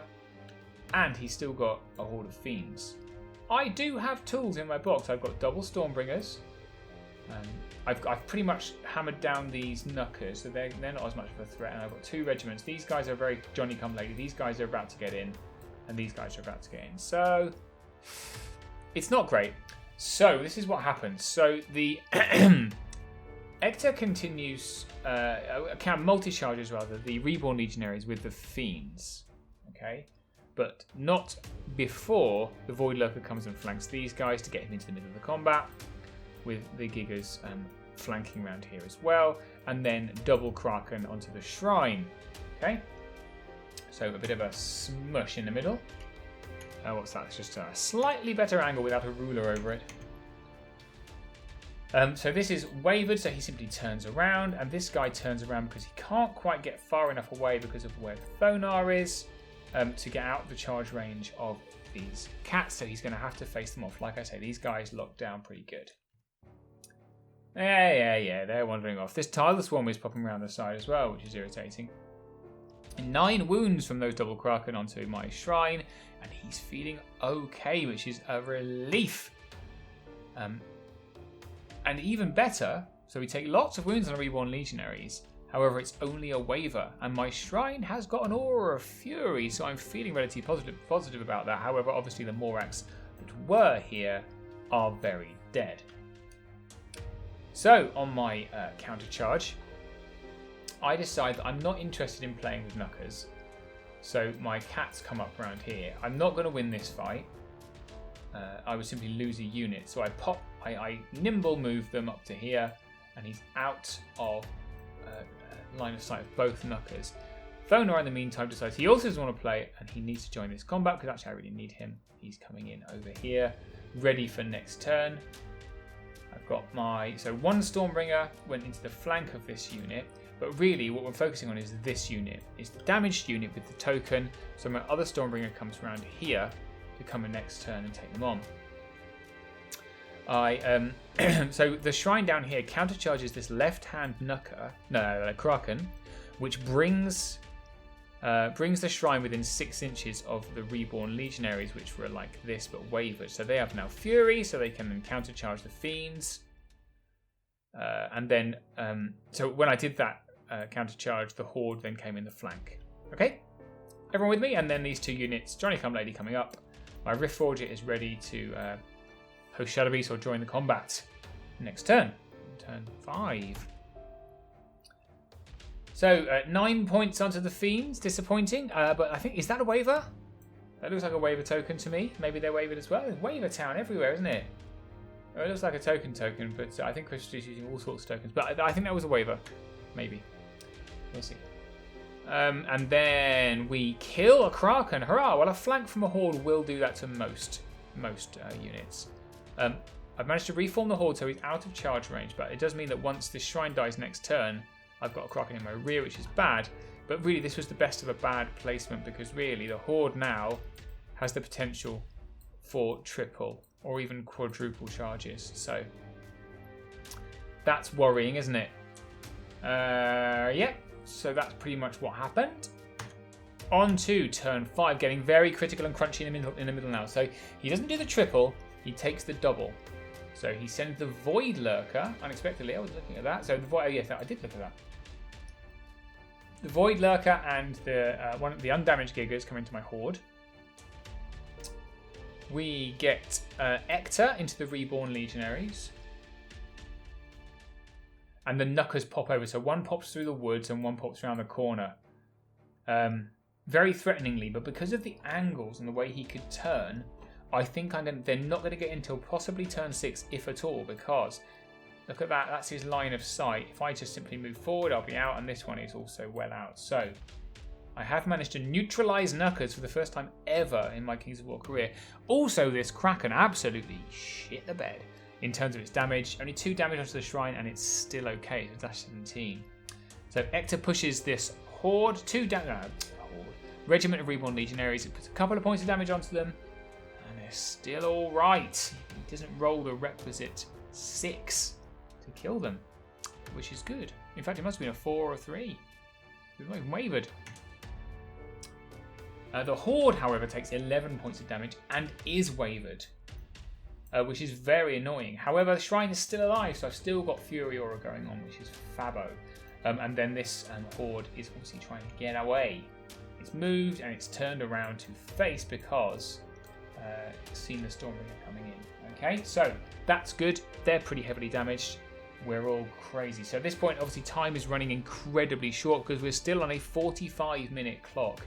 and he's still got a horde of Fiends. I do have tools in my box. I've got double Stormbringers. I've pretty much hammered down these Knuckers, so they're not as much of a threat. And I've got 2 regiments. These guys are very Johnny-come-lately. These guys are about to get in, and these guys are about to get in. So it's not great. So this is what happens. So the Ector continues, multi-charges rather, the Reborn Legionaries with the Fiends. Okay? But not before the Void Lurker comes and flanks these guys to get him into the middle of the combat, with the Gigas flanking around here as well, and then double Kraken onto the Shrine. Okay, so a bit of a smush in the middle. What's that? It's just a slightly better angle without a ruler over it. So this is wavered, so he simply turns around, and this guy turns around because he can't quite get far enough away because of where Thonar is to get out of the charge range of these cats, so he's going to have to face them off. Like I say, these guys lock down pretty good. Yeah, they're wandering off. This Tidal Swarm is popping around the side as well, which is irritating. 9 wounds from those double Kraken onto my Shrine, and he's feeling okay, which is a relief. And even better, so we take lots of wounds on the Reborn Legionaries. However, it's only a waver, and my Shrine has got an Aura of Fury, so I'm feeling relatively positive about that. However, obviously the Morax that were here are very dead. So, on my counter charge, I decide that I'm not interested in playing with Knuckers. So my cats come up around here. I'm not going to win this fight. I would simply lose a unit. So I nimble move them up to here, and he's out of line of sight of both Knuckers. Thonar in the meantime decides he also doesn't want to play, and he needs to join this combat because actually I really need him. He's coming in over here, ready for next turn. I've got so 1 Stormbringer went into the flank of this unit, but really what we're focusing on is this unit, is the damaged unit with the token. So my other Stormbringer comes around here to come in next turn and take them on. So the Shrine down here countercharges this left-hand Kraken, which brings the Shrine within 6 inches of the Reborn Legionaries, which were like this but wavered. So they have now Fury, so they can then countercharge the Fiends. And then, so when I did that countercharge, the Horde then came in the flank. Okay, everyone with me? And then these 2 units, Johnny Come Lady coming up. My Riftforged is ready to Host Shadow Beast or join the combat. Next turn. Turn 5. So, 9 points onto the Fiends. Disappointing. But I think, is that a waiver? That looks like a waiver token to me. Maybe they're wavered as well. There's waiver town everywhere, isn't it? Oh, it looks like a token, but I think Chris is using all sorts of tokens. But I think that was a waiver. Maybe. We'll see. And then we kill a Kraken. Hurrah! Well, a flank from a Horde will do that to most units. I've managed to reform the Horde so he's out of charge range, but it does mean that once this Shrine dies next turn, I've got a Kraken in my rear, which is bad. But really, this was the best of a bad placement because really, the Horde now has the potential for triple or even quadruple charges. So that's worrying, isn't it? Yeah. So that's pretty much what happened. On to turn 5, getting very critical and crunchy in the middle now. So he doesn't do the triple, he takes the double. So he sends the Void Lurker unexpectedly. I was looking at that. So the Void, yes, I did look at that. The Void Lurker and the undamaged Gigas come into my Horde. We get Ector into the Reborn Legionaries. And the Knuckers pop over. So one pops through the woods and one pops around the corner. Very threateningly, but because of the angles and the way he could turn, I think they're not going to get until possibly turn 6, if at all, because look at that. That's his line of sight. If I just simply move forward, I'll be out, and this one is also well out. So I have managed to neutralize Knuckers for the first time ever in my Kings of War career. Also, this Kraken absolutely shit the bed. In terms of its damage, only 2 damage onto the Shrine, and it's still okay. So that's 17. So Ector pushes this Horde, Regiment of Reborn Legionaries. It puts a couple of points of damage onto them, and they're still all right. He doesn't roll the requisite 6 to kill them, which is good. In fact, it must have been a 4 or a 3. We've not even wavered. The Horde, however, takes 11 points of damage and is wavered. Which is very annoying. However, the Shrine is still alive, so I've still got Fury Aura going on, which is fabo. And then this Horde is obviously trying to get away. It's moved and it's turned around to face because it's seen the Stormbringer coming in. Okay, so that's good. They're pretty heavily damaged. We're all crazy. So at this point, obviously, time is running incredibly short because we're still on a 45-minute clock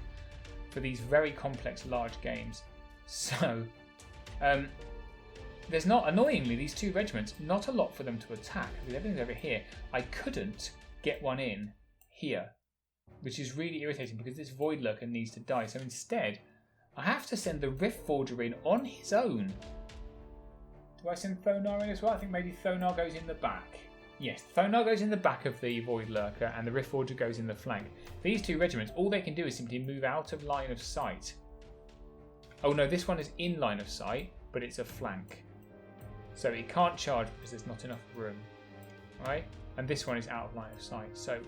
for these very complex, large games. So, there's not, annoyingly, these 2 regiments, not a lot for them to attack because everything's over here. I couldn't get one in here, which is really irritating because this Void Lurker needs to die. So instead, I have to send the Riftforger in on his own. Do I send Thonar in as well? I think maybe Thonar goes in the back. Yes, Thonar goes in the back of the Void Lurker and the Riftforger goes in the flank. These 2 regiments, all they can do is simply move out of line of sight. Oh no, this one is in line of sight, but it's a flank. So it can't charge because there's not enough room. Right? And this one is out of line of sight. So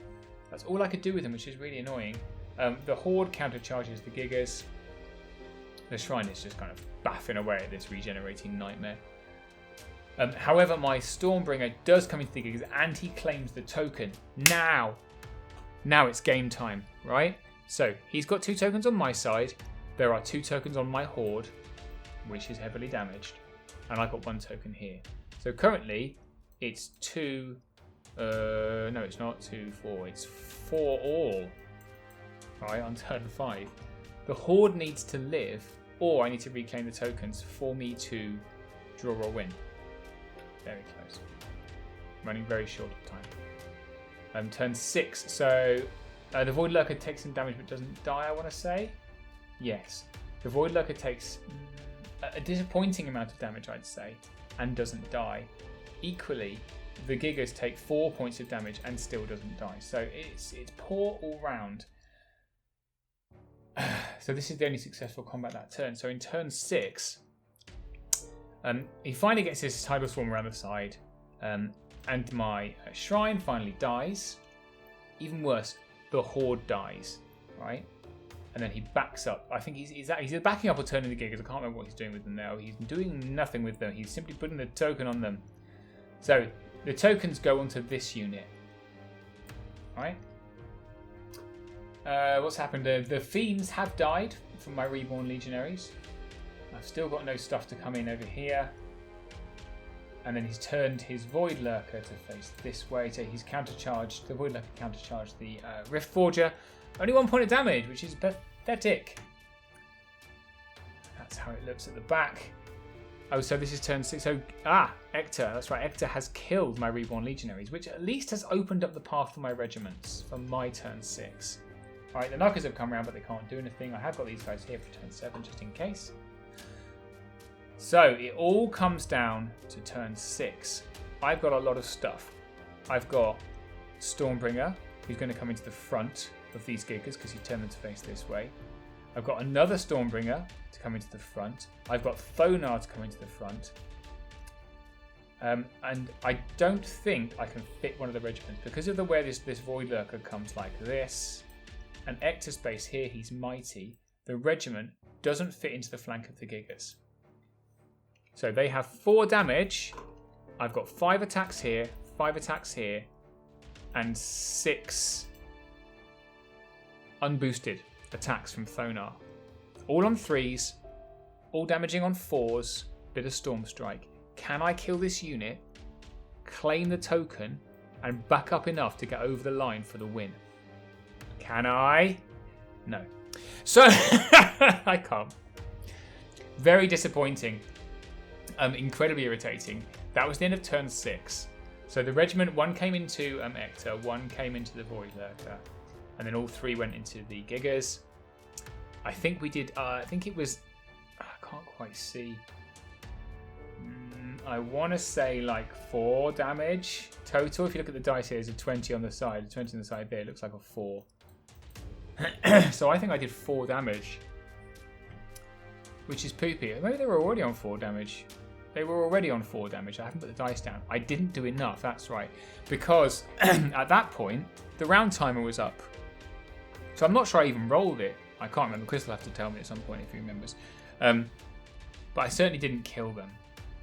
that's all I could do with them, which is really annoying. The Horde countercharges the Gigas. The Shrine is just kind of baffing away at this regenerating nightmare. However, my Stormbringer does come into the Gigas and he claims the token. Now it's game time, right? So he's got 2 tokens on my side. There are 2 tokens on my Horde, which is heavily damaged. And I've got 1 token here. So currently, it's 2... no, it's not 2, 4. It's 4 all. Right, on turn 5. The Horde needs to live, or I need to reclaim the tokens for me to draw or win. Very close. Running very short of time. Turn 6. So the Void Lurker takes some damage but doesn't die, I want to say. Yes. The Void Lurker takes a disappointing amount of damage, I'd say, and doesn't die. Equally, the Gigas take 4 points of damage and still doesn't die. So it's poor all round. So this is the only successful combat that turn. So in turn 6, he finally gets his Tidal Swarm around the side, and my Shrine finally dies. Even worse, the Horde dies, right? And then he backs up. I think he's either backing up or turning the Gigas. I can't remember what he's doing with them now. He's doing nothing with them. He's simply putting the token on them. So the tokens go onto this unit, right? What's happened? The Fiends have died from my Reborn Legionaries. I've still got no stuff to come in over here. And then he's turned his Void Lurker to face this way. So he's countercharged, the Void Lurker countercharged the Riftforger. Only 1 point of damage, which is pathetic. That's how it looks at the back. Oh, so this is turn 6. So, Ector. That's right. Ector has killed my Reborn Legionaries, which at least has opened up the path for my regiments for my turn 6. All right, the Knockers have come around, but they can't do anything. I have got these guys here for turn 7, just in case. So, it all comes down to turn 6. I've got a lot of stuff. I've got Stormbringer, who's going to come into the front of these Gigas, because he turned them to face this way. I've got another Stormbringer to come into the front. I've got Thonar to come into the front. And I don't think I can fit one of the regiments because of the way this Void Lurker comes like this. And Ector's base here, he's mighty. The regiment doesn't fit into the flank of the Gigas. So they have 4 damage. I've got 5 attacks here, 5 attacks here, and 6 unboosted attacks from Thonar. All on 3s, all damaging on 4s, bit of Storm Strike. Can I kill this unit, claim the token, and back up enough to get over the line for the win? Can I? No. So, I can't. Very disappointing. Incredibly irritating. That was the end of turn 6. So the regiment, 1 came into Ector, 1 came into the Void Lurker, and then all 3 went into the Gigas. I think we did, I think it was, I can't quite see. I want to say like 4 damage total. If you look at the dice here, there's a 20 on the side. A 20 on the side there, it looks like a 4. So I think I did 4 damage, which is poopy. Maybe they were already on 4 damage. They were already on 4 damage. I haven't put the dice down. I didn't do enough, that's right. Because at that point, the round timer was up. So I'm not sure I even rolled it. I can't remember. Chris will have to tell me at some point if he remembers. But I certainly didn't kill them.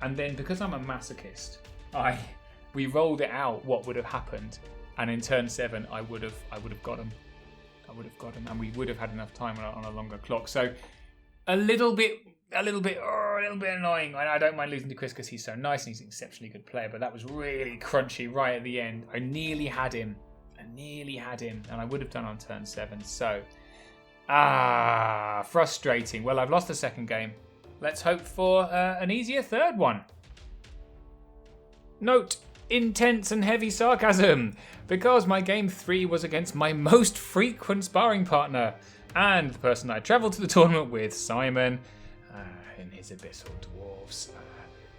And then because I'm a masochist, we rolled it out what would have happened. And in turn 7, I would have got them. I would have got them, and we would have had enough time on a longer clock. So a little bit annoying. I don't mind losing to Chris because he's so nice and he's an exceptionally good player. But that was really crunchy right at the end. I nearly had him, and I would have done on turn 7. So frustrating. Well, I've lost the second game. Let's hope for an easier third one. Note: intense and heavy sarcasm, because my game 3 was against my most frequent sparring partner and the person I travelled to the tournament with, Simon, in his Abyssal Dwarfs.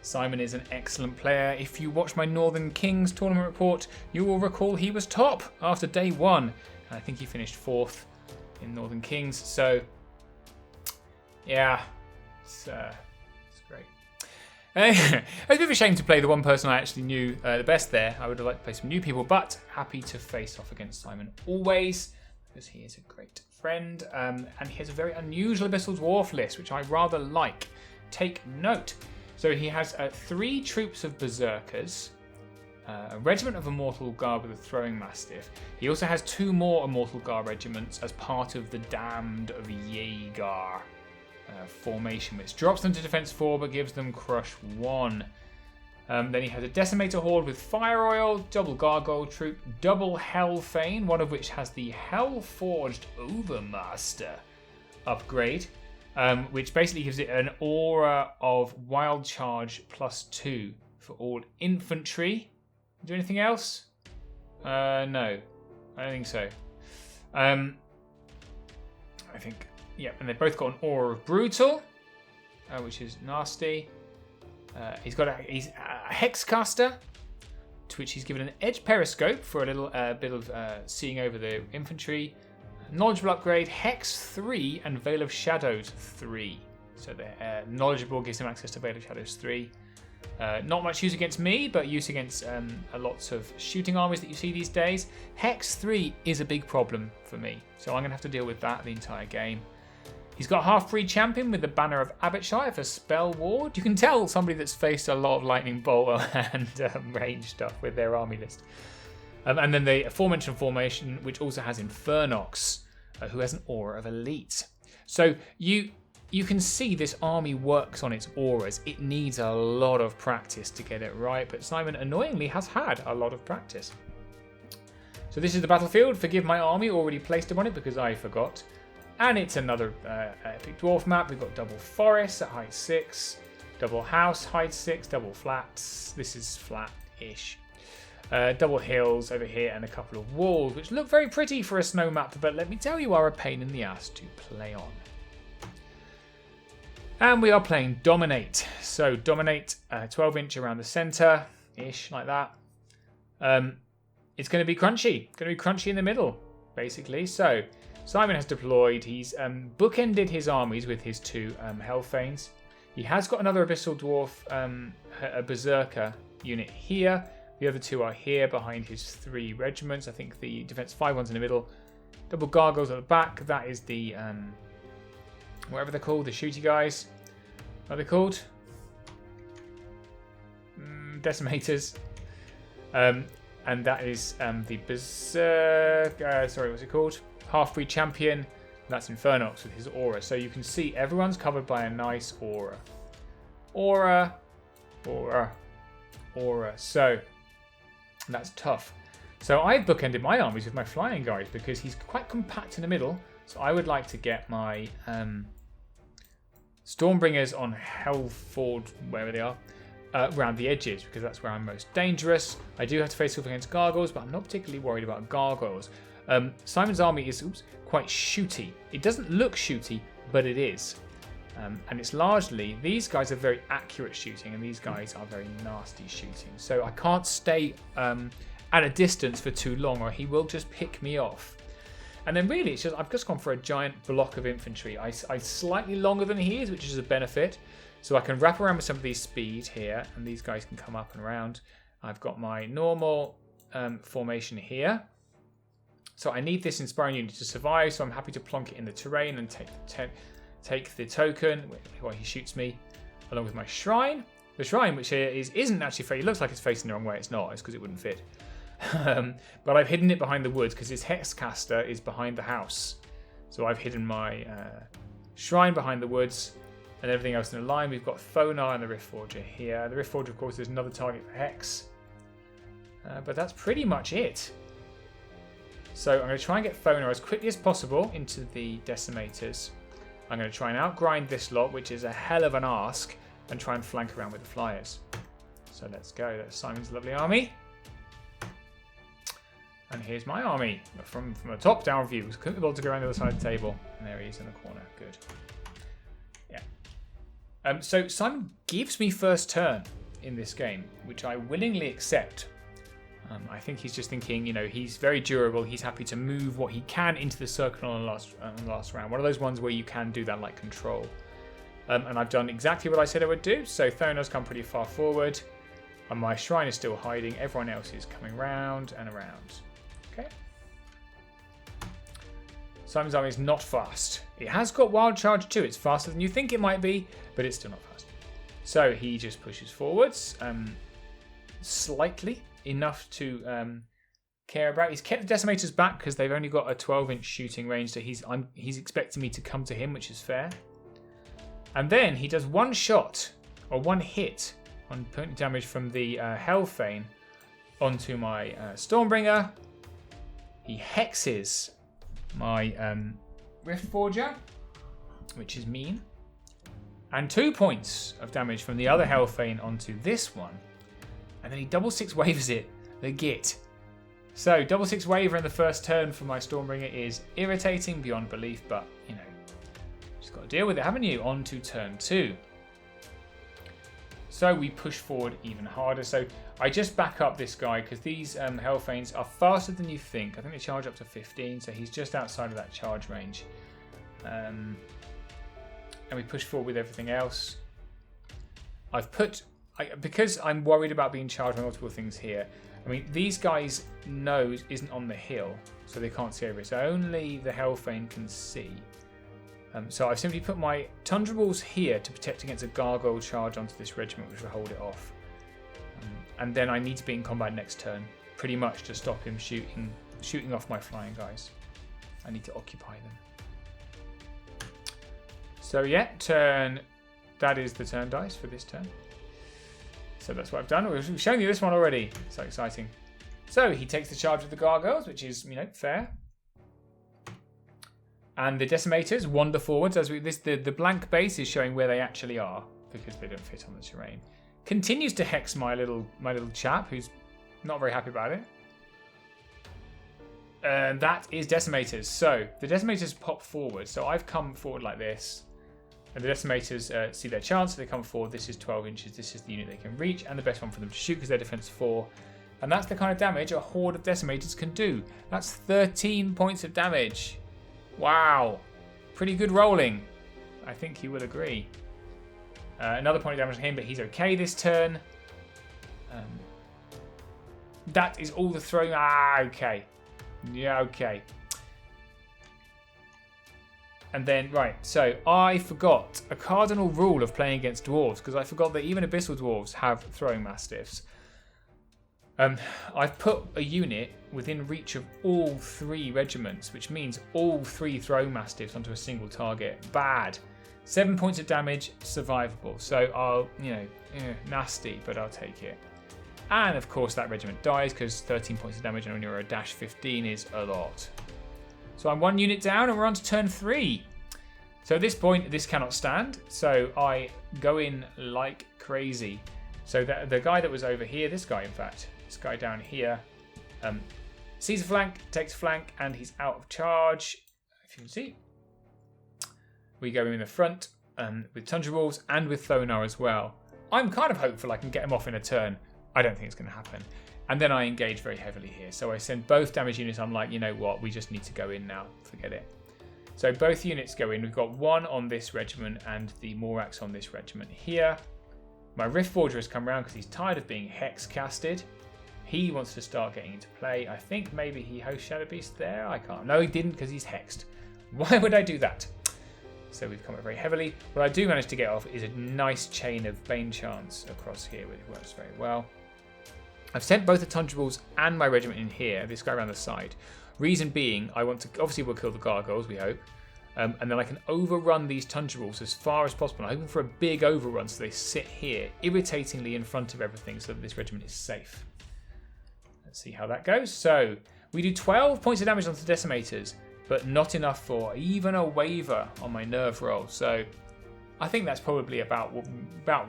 Simon is an excellent player. If you watch my Northern Kings tournament report, you will recall he was top after day 1. And I think he finished 4th in Northern Kings. So, yeah, it's great. It's a bit of a shame to play the one person I actually knew the best there. I would have liked to play some new people, but happy to face off against Simon always, because he is a great friend, and he has a very unusual Abyssal Dwarf list, which I rather like. Take note. So he has 3 troops of Berserkers, a regiment of Immortal Guard with a Throwing Mastiff. He also has 2 more Immortal Guard regiments as part of the Damned of Jaeger formation, which drops them to defense 4 but gives them crush 1. Then he has a Decimator Horde with Fire Oil, double Gargoyle Troop, double Hellfane, one of which has the Hellforged Overmaster upgrade, which basically gives it an aura of Wild Charge +2 for all infantry. Do anything else? No, I don't think so. I think. Yeah, and they've both got an Aura of Brutal, which is nasty. He's a Hexcaster, to which he's given an Edge Periscope for a little bit of seeing over the infantry. Knowledgeable upgrade, Hex 3 and Veil of Shadows 3. So the Knowledgeable gives him access to Veil of Shadows 3. Not much use against me, but use against lots of shooting armies that you see these days. Hex 3 is a big problem for me, so I'm going to have to deal with that the entire game. He's got half-breed champion with the banner of Abyssal for Spell Ward. You can tell somebody that's faced a lot of Lightning Bolt and range stuff with their army list. And then the aforementioned formation, which also has Infernox, who has an Aura of Elite. So you you can see this army works on its auras. It needs a lot of practice to get it right, but Simon annoyingly has had a lot of practice. So this is the battlefield. Forgive my army already placed upon it because I forgot. And it's another epic dwarf map. We've got double forests at height 6, double house height 6, double flats. This is flat-ish. Double hills over here and a couple of walls, which look very pretty for a snow map, but let me tell you, are a pain in the ass to play on. And we are playing Dominate. So Dominate, 12-inch around the centre-ish, like that. It's going to be crunchy. Going to be crunchy in the middle, basically. So Simon has deployed. He's bookended his armies with his 2 Hellfanes. He has got another Abyssal Dwarf, a Berserker unit here. The other 2 are here behind his 3 regiments. I think the defense 5 one's in the middle. Double Gargoyles at the back. That is the, whatever they're called, the shooty guys. What are they called? Decimators. And that is the Berserk, sorry, what's it called? Half-breed Champion. That's Infernox with his aura. So you can see everyone's covered by a nice aura. Aura. So that's tough. So I've bookended my armies with my flying guys because he's quite compact in the middle. So I would like to get my Stormbringers on Telford, wherever they are, around the edges because that's where I'm most dangerous. I do have to face off against gargoyles, but I'm not particularly worried about gargoyles. Simon's army is quite shooty. It doesn't look shooty, but it is. And it's largely, these guys are very accurate shooting and these guys are very nasty shooting. So I can't stay at a distance for too long or he will just pick me off. And then really, it's just I've just gone for a giant block of infantry. I'm slightly longer than he is, which is a benefit. So I can wrap around with some of these speed here, and these guys can come up and around. I've got my normal formation here. So I need this Inspiring Unit to survive, so I'm happy to plonk it in the terrain and take the token while he shoots me, along with my Shrine. The Shrine, which here isn't actually, it looks like it's facing the wrong way. It's not, it's because it wouldn't fit. But I've hidden it behind the woods because his Hexcaster is behind the house. So I've hidden my Shrine behind the woods and everything else in a line. We've got Thonar and the Riftforger here. The Riftforger, of course, is another target for Hex. But that's pretty much it. So I'm going to try and get Thonar as quickly as possible into the Decimators. I'm going to try and outgrind this lot, which is a hell of an ask, and try and flank around with the Flyers. So let's go. That's Simon's lovely army. And here's my army from a top-down view. I couldn't be able to go around the other side of the table. And there he is in the corner. Good. Yeah. So Simon gives me first turn in this game, which I willingly accept. I think he's just thinking, you know, he's very durable. He's happy to move what he can into the circle on the last round. One of those ones where you can do that like control. And I've done exactly what I said I would do. So Thonar's come pretty far forward. And my Shrine is still hiding. Everyone else is coming round and around. Okay. Simon's army is not fast. It has got Wild Charge too. It's faster than you think it might be, but it's still not fast. So he just pushes forwards slightly. Enough to care about. He's kept the Decimators back because they've only got a 12-inch shooting range, so he's expecting me to come to him, which is fair. And then he does one shot or one hit on point damage from the Hellfane onto my Stormbringer. He hexes my Riftforger, which is mean, and 2 points of damage from the other Hellfane onto this one. And then he double 6 wavers it, the git. So double 6 waver in the first turn for my Stormbringer is irritating beyond belief, but you know, just got to deal with it, haven't you? On to turn 2. So we push forward even harder. So I just back up this guy because these Hellfanes are faster than you think. I think they charge up to 15, so he's just outside of that charge range. And we push forward with everything else. Because I'm worried about being charged by multiple things here. I mean, these guys' nose isn't on the hill, so they can't see over it. So only the Hellfane can see. So I've simply put my Tundra Balls here to protect against a Gargoyle charge onto this regiment, which will hold it off. And then I need to be in combat next turn, pretty much to stop him shooting off my flying guys. I need to occupy them. So yeah, turn. That is the turn dice for this turn. So that's what I've done. We've shown you this one already. So exciting. So he takes the charge of the gargoyles, which is, fair. And the decimators wander forwards as the blank base is showing where they actually are because they don't fit on the terrain. Continues to hex my little chap who's not very happy about it. And that is decimators. So the decimators pop forward. So I've come forward like this. And the decimators see their chance. So they come forward. This is 12 inches. This is the unit they can reach. And the best one for them to shoot because they're defense 4. And that's the kind of damage a horde of decimators can do. That's 13 points of damage. Wow. Pretty good rolling. I think you will agree. Another point of damage on him, but he's okay this turn. That is all the throwing. Okay. Yeah, okay. And then, right, so I forgot a cardinal rule of playing against dwarves because I forgot that even Abyssal dwarves have throwing mastiffs. I've put a unit within reach of all 3 regiments, which means all 3 throwing mastiffs onto a single target. Bad. 7 points of damage, survivable. So I'll, nasty, but I'll take it. And of course that regiment dies because 13 points of damage and when you're a dash 15 is a lot. So I'm 1 unit down and we're on to turn 3. So at this point, this cannot stand. So I go in like crazy. So the guy that was over here, this guy in fact, this guy down here, sees a flank, takes a flank, and he's out of charge. If you can see. We go in the front with Tundra Wolves and with Thonar as well. I'm kind of hopeful I can get him off in a turn. I don't think it's going to happen. And then I engage very heavily here. So I send both damage units. I'm like, you know what? We just need to go in now. Forget it. So both units go in. We've got 1 on this regiment and the Morax on this regiment here. My Riftforger has come around because he's tired of being hex casted. He wants to start getting into play. I think maybe he hosts Shadow Beast there. I can't. No, he didn't because he's hexed. Why would I do that? So we've come up very heavily. What I do manage to get off is a nice chain of Bane Chants across here, which works very well. I've sent both the Tundra Wolves and my regiment in here, this guy around the side. Reason being, I want to, obviously we'll kill the gargoyles, we hope. And then I can overrun these Tundra Wolves as far as possible. I'm hoping for a big overrun so they sit here, irritatingly in front of everything so that this regiment is safe. Let's see how that goes. So, we do 12 points of damage onto the decimators, but not enough for even a waiver on my nerve roll. So, I think that's probably about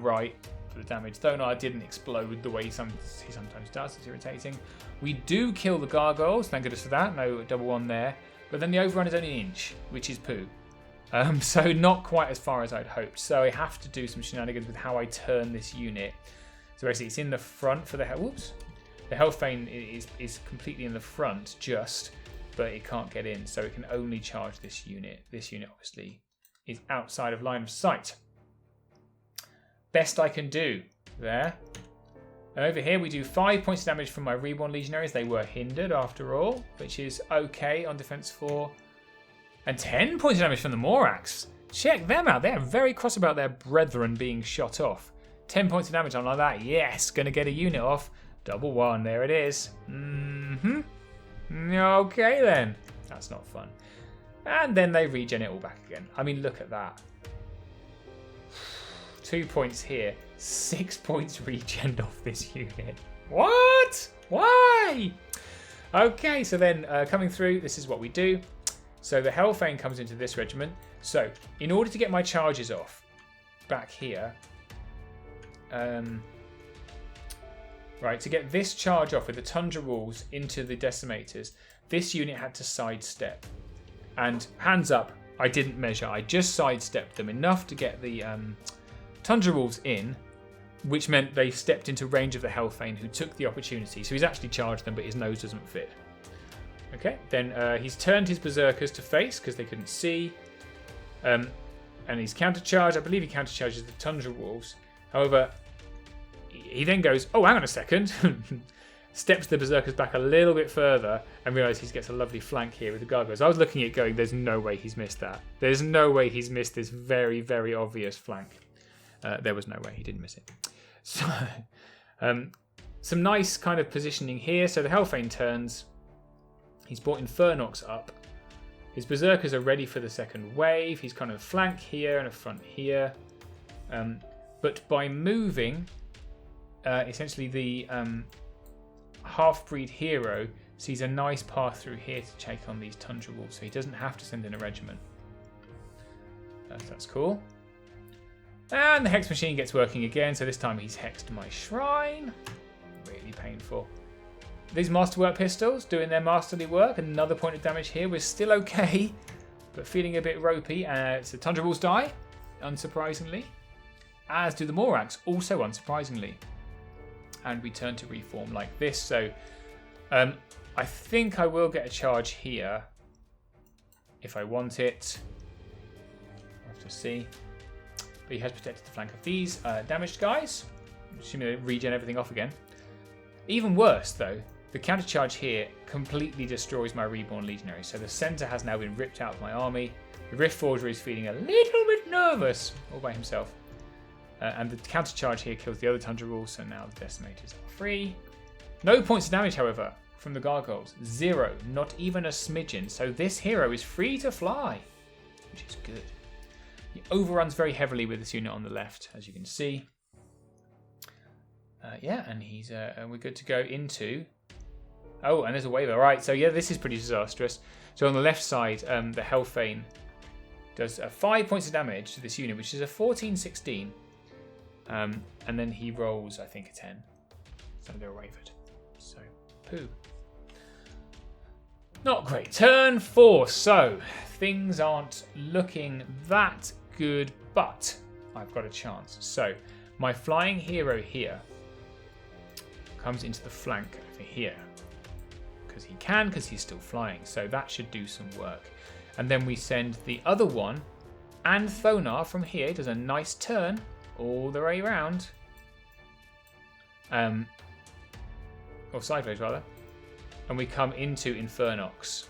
right. For the damage. Thonar didn't explode the way he sometimes does. It's irritating. We do kill the gargoyles. Thank goodness for that. No double 1 there. But then the overrun is only an inch, which is poo. So not quite as far as I'd hoped. So I have to do some shenanigans with how I turn this unit. So basically it's in the front for the whoops. The Hellfane is completely in the front just, but it can't get in. So it can only charge this unit. This unit obviously is outside of line of sight. Best I can do there. And over here we do 5 points of damage from my Reborn Legionaries. They were hindered after all, which is okay on defense 4. And 10 points of damage from the Morax. Check them out. They're very cross about their brethren being shot off. 10 points of damage. I'm like that. Yes, going to get a unit off. Double 1. There it is. Okay then. That's not fun. And then they regen it all back again. I mean, look at that. 2 points here, 6 points regen off this unit. What? Why? Okay, so then coming through, this is what we do. So the Hellfane comes into this regiment. So in order to get my charges off back here, right, to get this charge off with the Tundra Wolves into the Decimators, this unit had to sidestep. And hands up, I didn't measure. I just sidestepped them enough to get the Tundra Wolves in, which meant they stepped into range of the Hellfane, who took the opportunity. So he's actually charged them, but his nose doesn't fit. Okay, then he's turned his Berserkers to face because they couldn't see. And he's countercharged. I believe he countercharges the Tundra Wolves. However, he then goes, oh, hang on a second. Steps the Berserkers back a little bit further and realises he gets a lovely flank here with the Gargoyles. I was looking at it going, there's no way he's missed that. There's no way he's missed this very, very obvious flank. There was no way he didn't miss it. So, some nice kind of positioning here. So the Hellfane turns. He's brought Infernox up. His Berserkers are ready for the second wave. He's kind of a flank here and a front here. But by moving, essentially the half-breed hero sees a nice path through here to take on these Tundra Wolves, so he doesn't have to send in a regiment. That's cool. And the Hex Machine gets working again, so this time he's hexed my shrine. Really painful. These Masterwork Pistols doing their masterly work. Another point of damage here. We're still okay, but feeling a bit ropey. So Tundra Wolves die, unsurprisingly. As do the Morax, also unsurprisingly. And we turn to reform like this. So I think I will get a charge here if I want it. I'll have to see. But he has protected the flank of these damaged guys. Assuming they regen everything off again. Even worse, though, the countercharge here completely destroys my Reborn Legionary. So the centre has now been ripped out of my army. The Riftforger is feeling a little bit nervous all by himself. And the countercharge here kills the other Tundra Wolves, so now the Decimators are free. No points of damage, however, from the Gargoyles. 0, not even a smidgen. So this hero is free to fly, which is good. He overruns very heavily with this unit on the left, as you can see. Yeah, and he's we're good to go into... Oh, and there's a wave. All right, so yeah, this is pretty disastrous. So on the left side, the Hellfane does 5 points of damage to this unit, which is a 14-16. And then he rolls, I think, a 10. So they're wavered. So, poo. Not great. Turn 4. So, things aren't looking that good, but I've got a chance. So, my flying hero here comes into the flank over here. Because he can, because he's still flying. So that should do some work. And then we send the other one, and Thonar from here does a nice turn all the way around. Or sideways, rather. And we come into Infernox.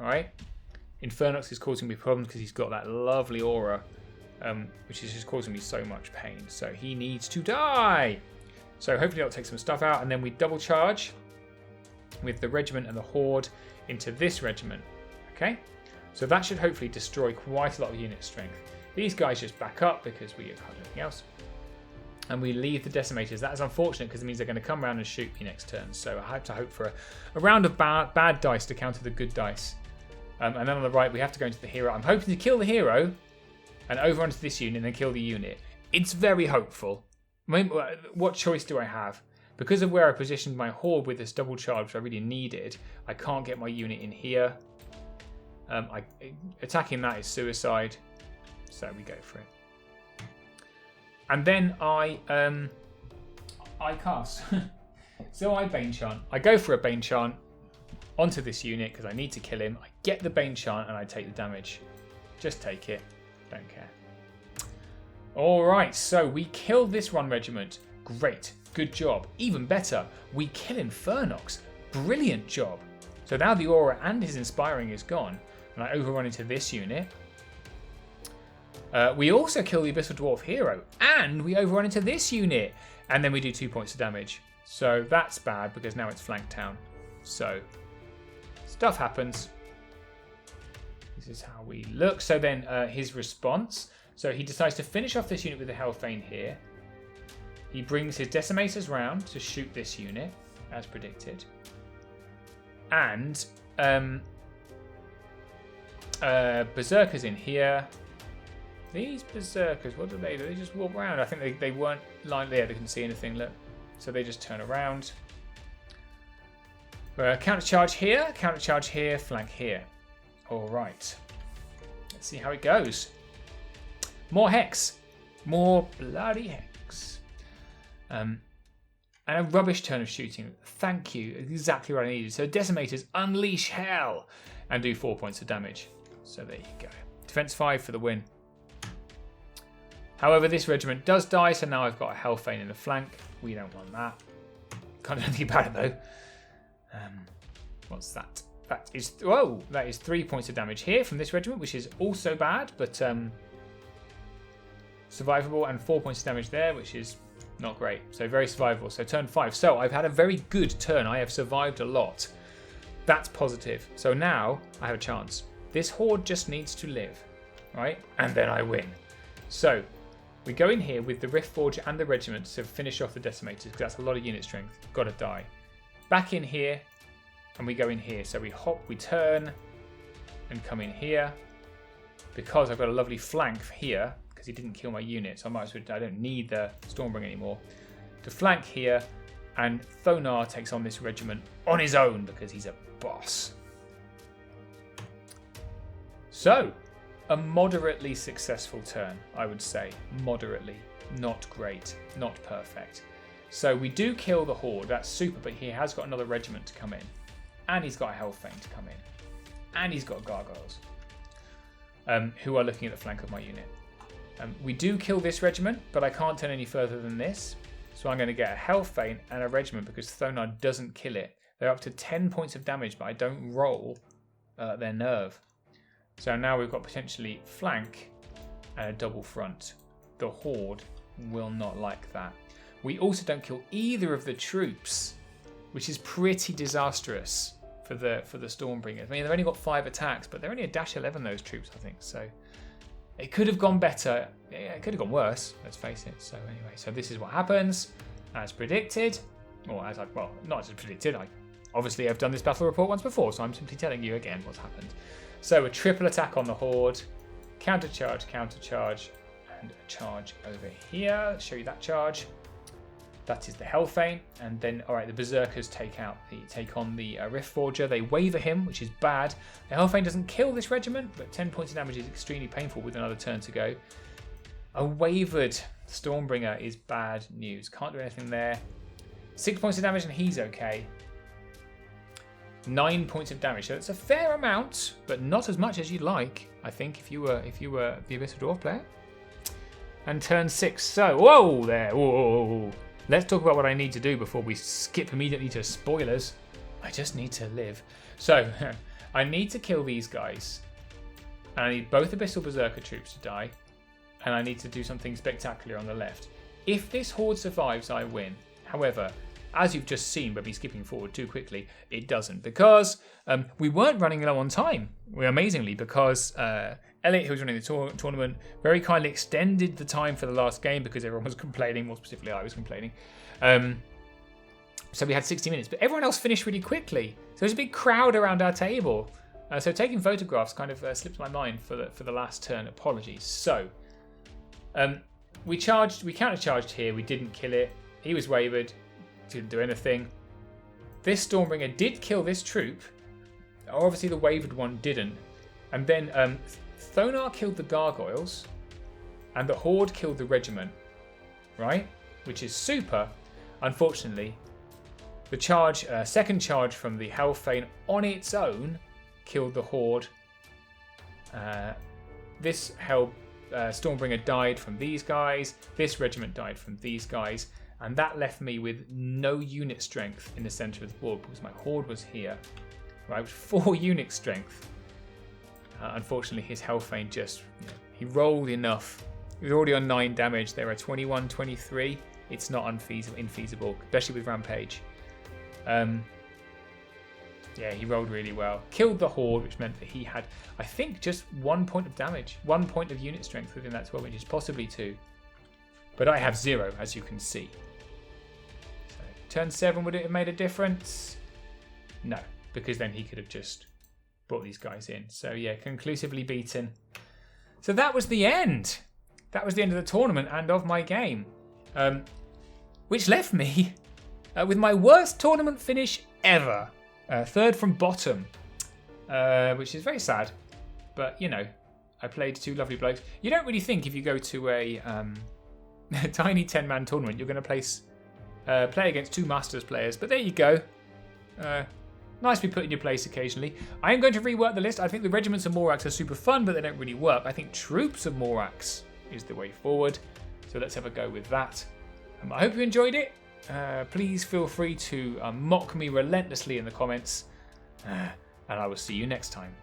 Alright? Infernox is causing me problems because he's got that lovely aura, which is just causing me so much pain. So he needs to die! So hopefully that'll take some stuff out, and then we double charge with the regiment and the horde into this regiment. Okay? So that should hopefully destroy quite a lot of unit strength. These guys just back up because we can't do anything else. And we leave the Decimators. That is unfortunate because it means they're going to come around and shoot me next turn. So I have to hope for a round of bad dice to counter the good dice. And then on the right, we have to go into the hero. I'm hoping to kill the hero and over onto this unit and then kill the unit. It's very hopeful. I mean, what choice do I have? Because of where I positioned my horde with this double charge, which I really needed, I can't get my unit in here. Attacking that is suicide. So we go for it. And then I cast. So I Bane Chant. I go for a Bane Chant onto this unit because I need to kill him. I get the Bane Chant and I take the damage. Just take it. Don't care. Alright, so we kill this one regiment. Great. Good job. Even better, we kill Infernox. Brilliant job. So now the aura and his inspiring is gone. And I overrun into this unit. We also kill the Abyssal Dwarf hero. And we overrun into this unit. And then we do 2 points of damage. So that's bad because now it's flank town. So stuff happens. This is how we look. So then his response. So he decides to finish off this unit with the Hellfane here. He brings his Decimators round to shoot this unit, as predicted. And Berserkers in here. These Berserkers, what do? They just walk around. I think they weren't lined there. They couldn't see anything, look. So they just turn around. Countercharge here, flank here. All right. Let's see how it goes. More Hex. More bloody Hex. And a rubbish turn of shooting. Thank you. Exactly what I needed. So Decimators unleash hell and do 4 points of damage. So there you go. Defense 5 for the win. However, this regiment does die, so now I've got a Hellfane in the flank. We don't want that. Can't do anything about it though. What's that? That is 3 points of damage here from this regiment, which is also bad, but survivable, and 4 points of damage there, which is not great. So very survivable. So turn 5. So I've had a very good turn. I have survived a lot. That's positive. So now I have a chance. This horde just needs to live, right? And then I win. So we go in here with the Riftforged and the regiment to finish off the decimators, because that's a lot of unit strength. Got to die. Back in here, and we go in here. So we hop, we turn, and come in here. Because I've got a lovely flank here, because he didn't kill my unit, so I don't need the Stormbringer anymore. To flank here, and Thonar takes on this regiment on his own because he's a boss. So, a moderately successful turn, I would say. Moderately. Not great. Not perfect. So we do kill the horde. That's super, but he has got another regiment to come in. And he's got a Hellfang to come in. And he's got gargoyles. Who are looking at the flank of my unit. We do kill this regiment, but I can't turn any further than this. So I'm going to get a Hellfang and a regiment because Thonar doesn't kill it. They're up to 10 points of damage, but I don't roll their nerve. So now we've got potentially flank and a double front. The horde will not like that. We also don't kill either of the troops, which is pretty disastrous for the Stormbringers. I mean, they've only got 5 attacks, but they're only a -11, those troops, I think. So it could have gone better. It could have gone worse, let's face it. So anyway, so this is what happens as predicted. Or as not as predicted. I obviously have done this battle report once before, so I'm simply telling you again what's happened. So a triple attack on the horde, countercharge, and a charge over here. Let's show you that charge. That is the Hellfang, and then the Berserkers take on the Riftforger. They waver him, which is bad. The Hellfang doesn't kill this regiment, but 10 points of damage is extremely painful with another turn to go. A wavered Stormbringer is bad news. Can't do anything there. 6 points of damage, and he's okay. 9 points of damage, so it's a fair amount, but not as much as you'd like, I think, if you were the Abyssal Dwarf player. And turn 6. So, whoa there, whoa. Let's talk about what I need to do before we skip immediately to spoilers. I just need to live. So, I need to kill these guys. And I need both Abyssal Berserker troops to die. And I need to do something spectacular on the left. If this horde survives, I win. However, as you've just seen by me skipping forward too quickly, it doesn't. Because we weren't running low on time. Amazingly, because Elliot, who was running the tournament, very kindly extended the time for the last game because everyone was complaining. More specifically, I was complaining. So we had 60 minutes. But everyone else finished really quickly. So there's a big crowd around our table. So taking photographs kind of slipped my mind for the last turn. Apologies. So we countercharged here. We didn't kill it. He was wavered. Didn't do anything. This Stormbringer did kill this troop. Obviously the wavered one didn't. And then Thonar killed the gargoyles. And the horde killed the regiment. Right? Which is super. Unfortunately, the second charge from the Hellfang on its own killed the horde. This Stormbringer died from these guys. This regiment died from these guys. And that left me with no unit strength in the centre of the board because my horde was here. Right, with 4 unit strength. Unfortunately, his Hellfang he rolled enough. He was already on 9 damage. There are 21, 23. It's not infeasible, especially with Rampage. He rolled really well. Killed the horde, which meant that he had, I think, just 1 point of damage. 1 point of unit strength within that 12 inches, possibly 2. But I have 0, as you can see. So, turn 7, would it have made a difference? No, because then he could have just brought these guys in. So yeah, conclusively beaten. So that was the end. That was the end of the tournament and of my game. Which left me with my worst tournament finish ever. 3rd from bottom. Which is very sad. But, I played 2 lovely blokes. You don't really think if you go to a tiny 10-man tournament, you're going to play against 2 Masters players. But there you go. Nice to be put in your place occasionally. I am going to rework the list. I think the regiments of Morax are super fun, but they don't really work. I think troops of Morax is the way forward. So let's have a go with that. I hope you enjoyed it. Please feel free to mock me relentlessly in the comments. And I will see you next time.